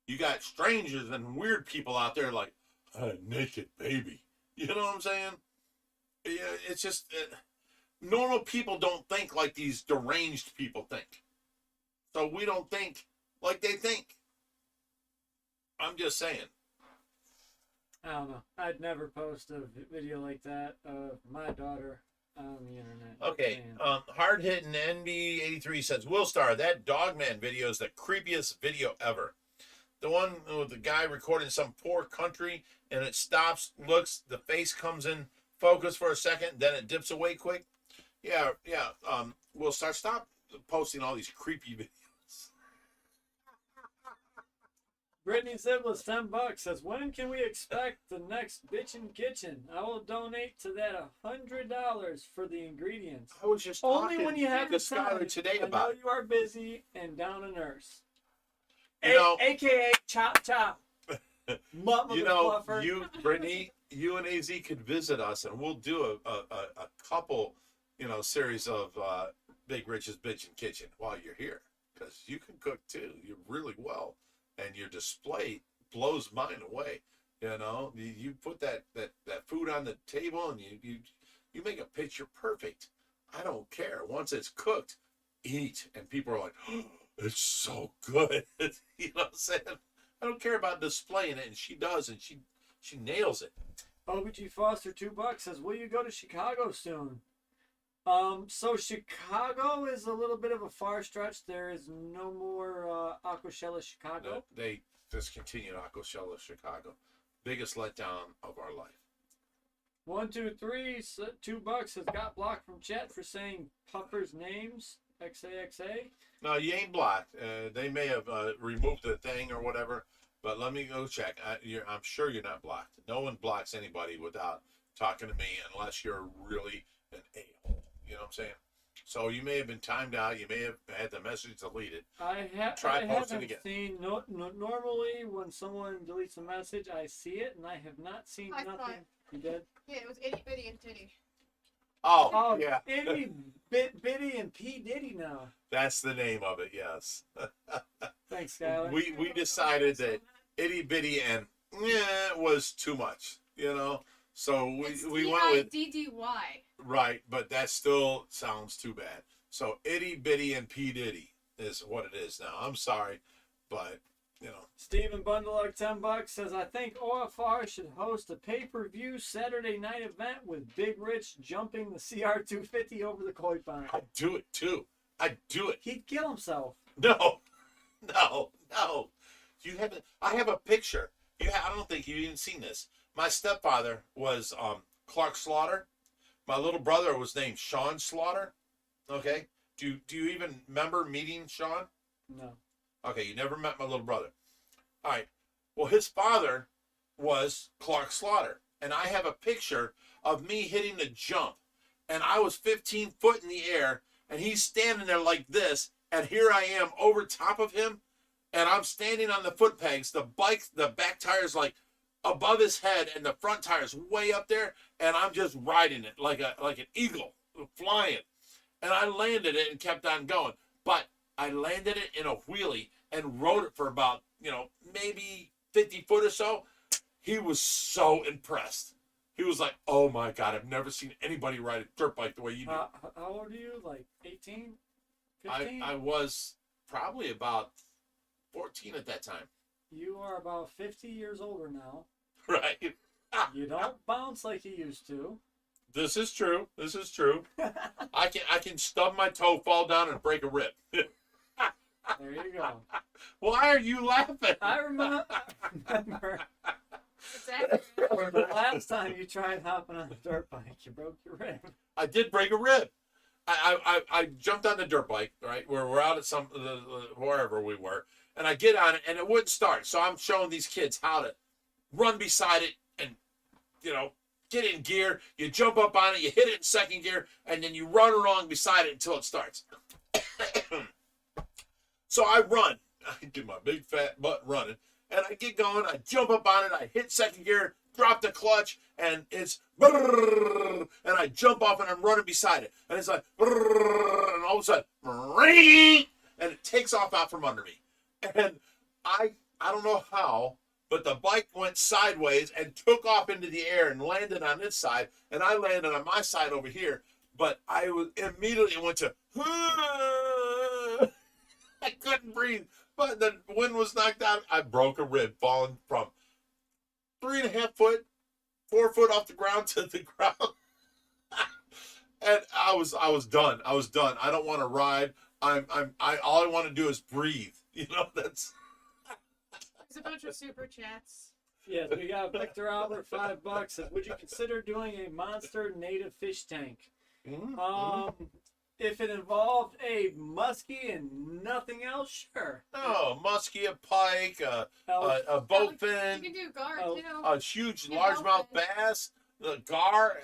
You got strangers and weird people out there like, a naked baby. You know what I'm saying? Yeah, it's just... normal people don't think like these deranged people think. So we don't think like they think. I'm just saying. I don't know. I'd never post a video like that of my daughter on the internet. Okay. Hard hitting NB83 says, Will Star, that Dogman video is the creepiest video ever. The one with the guy recording some poor country and it stops, looks, the face comes in focus for a second, then it dips away quick. Yeah. We'll stop posting all these creepy videos. Brittany Ziblis, $10 says, when can we expect the next Bitchin' Kitchen? I will donate to that $100 for the ingredients. I was just only when you have to the time. Skylar today I about know you are busy and down a nurse. You know, AKA Chop Chop. You know, you, Brittany, you and AZ could visit us, and we'll do a couple, series of Bigrich's Bitchin' Kitchen while you're here, because you can cook too. You're really well, and your display blows mine away. You put that food on the table, and you make a picture perfect. I don't care. Once it's cooked, eat, and people are like, oh, it's so good. You know what I'm saying? I don't care about displaying it, and she does, and she nails it. OBG Foster, $2 says, will you go to Chicago soon? So Chicago is a little bit of a far stretch. There is no more Aquashella Chicago. No, they discontinued Aquashella Chicago. Biggest letdown of our life. 123 $2 has got blocked from chat for saying puffers names. XAXA. No, you ain't blocked. They may have removed the thing or whatever, but let me go check. I'm sure you're not blocked. No one blocks anybody without talking to me unless you're really an a-hole. You know what I'm saying? So you may have been timed out. You may have had the message deleted. I Try posting haven't again. seen. Normally, when someone deletes a message, I see it, and I have not seen I saw nothing. it. You did? Yeah, it was itty bitty and titty. Oh, yeah. Itty Bitty and P Diddy now. That's the name of it, yes. Thanks, Skylar. We decided that itty bitty and was too much, you know? So we went with DDY. right, but that still sounds too bad. So itty bitty and P Diddy is what it is now. I'm sorry, but you know. Steven Bundleluck, $10 says, I think OFR should host a pay-per-view Saturday night event with Bigrich jumping the CR250 over the koi pond. I'd do it too. I'd do it. He'd kill himself. No. You haven't. I have a picture. I don't think you even seen this. My stepfather was Clark Slaughter. My little brother was named Sean Slaughter. Okay. Do you even remember meeting Sean? No. Okay, you never met my little brother. All right. Well, his father was Clark Slaughter, and I have a picture of me hitting the jump, and I was 15 foot in the air, and he's standing there like this, and here I am over top of him, and I'm standing on the foot pegs. The back tire's like above his head, and the front tire's way up there, and I'm just riding it like an eagle flying, and I landed it and kept on going, but I landed it in a wheelie and rode it for about, maybe 50 foot or so. He was so impressed. He was like, oh my God, I've never seen anybody ride a dirt bike the way you do. How old are you? Like 18? 15? I was probably about 14 at that time. You are about 50 years older now. Right. You don't bounce like you used to. This is true. I can stub my toe, fall down, and break a rib. There you go. Why are you laughing? I remember Exactly. the last time you tried hopping on a dirt bike, you broke your rib. I did break a rib. I jumped on the dirt bike, right? We're out at wherever we were, and I get on it, and it wouldn't start. So I'm showing these kids how to run beside it and, get in gear. You jump up on it, you hit it in second gear, and then you run along beside it until it starts. So I run. I get my big fat butt running, and I get going. I jump up on it. I hit second gear, drop the clutch, and it's brrr, and I jump off and I'm running beside it, and it's like brrr, and all of a sudden, ring, and it takes off out from under me, and I don't know how, but the bike went sideways and took off into the air and landed on this side, and I landed on my side over here, but I was immediately went to. I couldn't breathe, but the wind was knocked out. I broke a rib falling from 3.5 foot, 4 foot off the ground to the ground. And I was done. I don't want to ride. All I want to do is breathe. That's. There's a bunch of super chats. Yes, we got Victor Albert, $5. Says, would you consider doing a monster native fish tank? If it involved a muskie and nothing else, sure. Oh, muskie, a pike, a bowfin, You can do guard Oh. too. a huge Yeah, largemouth bowfin. bass, the gar,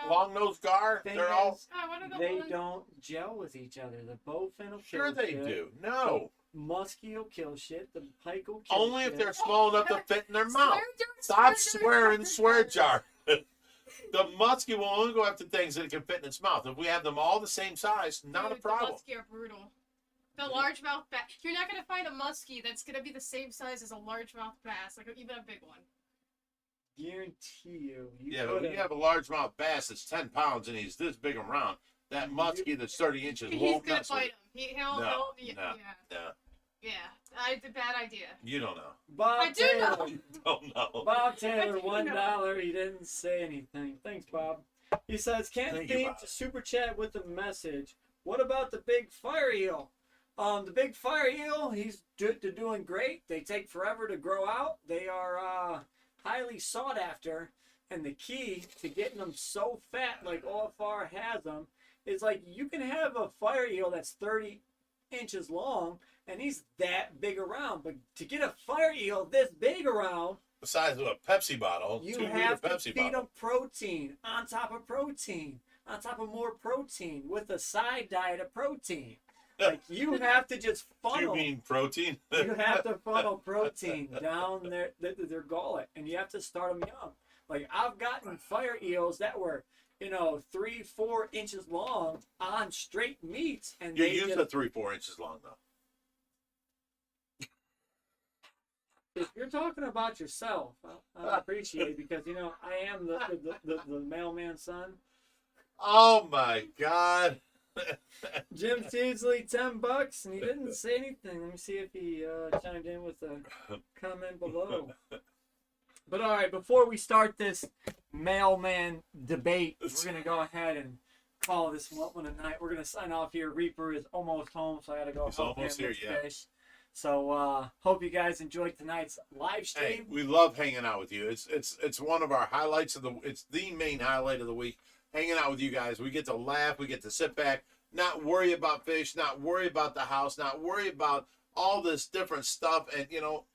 long-nosed gar. Thing They're all. Oh, what are the They ones? don't gel with each other. The bowfin will Sure kill they shit. do. No. The muskie will kill shit. The pike will kill Only shit. if they're small enough to fit in their Swear mouth. jar, Stop swear jar, swearing, swear jar. The muskie will only go after things that it can fit in its mouth. If we have them all the same size, not a Dude, problem. The muskie are brutal. The largemouth bass. You're not gonna find a muskie that's gonna be the same size as a largemouth bass, like even a big one. Guarantee you. Yeah, but when you have a largemouth bass that's 10 pounds and he's this big around, that muskie that's 30 inches He's won't gonna mess with fight it. him. He'll No, yeah. no. Yeah. Bad idea. You don't know. Bob I do Taylor. know. You don't know. Bob Taylor, I do $1. He didn't say anything. Thanks, Bob. He says, can't Thank you, theme Bob. to super chat with a message. What about the big fire eel? The big fire eel, he's doing great. They take forever to grow out. They are highly sought after. And the key to getting them so fat, like OFR has them, is like you can have a fire eel that's 30 inches long and he's that big around. But to get a fire eel this big around, The size of a Pepsi bottle, you 2 liter have to Pepsi feed bottle. them protein on top of protein, on top of more protein, with a side diet of protein. Like you have to just Do you funnel. mean protein? You have to funnel protein down their gullet, and you have to start them young. Like I've gotten fire eels that were, 3-4 inches long on straight meats, and You're they used just, to 3-4 inches long though. if you're talking about yourself, I appreciate it because I am the mailman's son. Oh my God. Jim Teasley, $10, and he didn't say anything. Let me see if he chimed in with a comment below. But all right, before we start this mailman debate, we're gonna go ahead and call this one a night. We're gonna sign off here. Reaper is almost home, so I gotta go He's help him almost here, with yeah. fish. So hope you guys enjoyed tonight's live stream. Hey, we love hanging out with you. It's one of our highlights it's the main highlight of the week. Hanging out with you guys. We get to laugh, we get to sit back, not worry about fish, not worry about the house, not worry about all this different stuff, and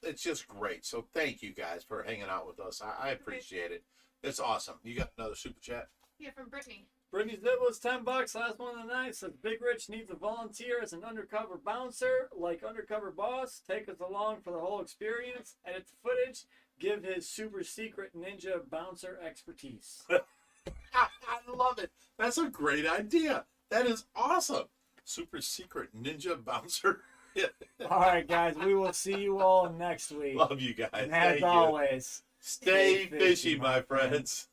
it's just great. So thank you guys for hanging out with us. I appreciate it. It's awesome. You got another super chat? Yeah, from Brittany. Brittany Zibble's $10. Last one of the night says Bigrich needs a volunteer as an undercover bouncer, like Undercover Boss. Take us along for the whole experience. Edit the footage. Give his super secret ninja bouncer expertise. I love it. That's a great idea. That is awesome. Super secret ninja bouncer. All right, guys. We will see you all next week. Love you guys. And Thank as you. always, Stay fishy, my friends.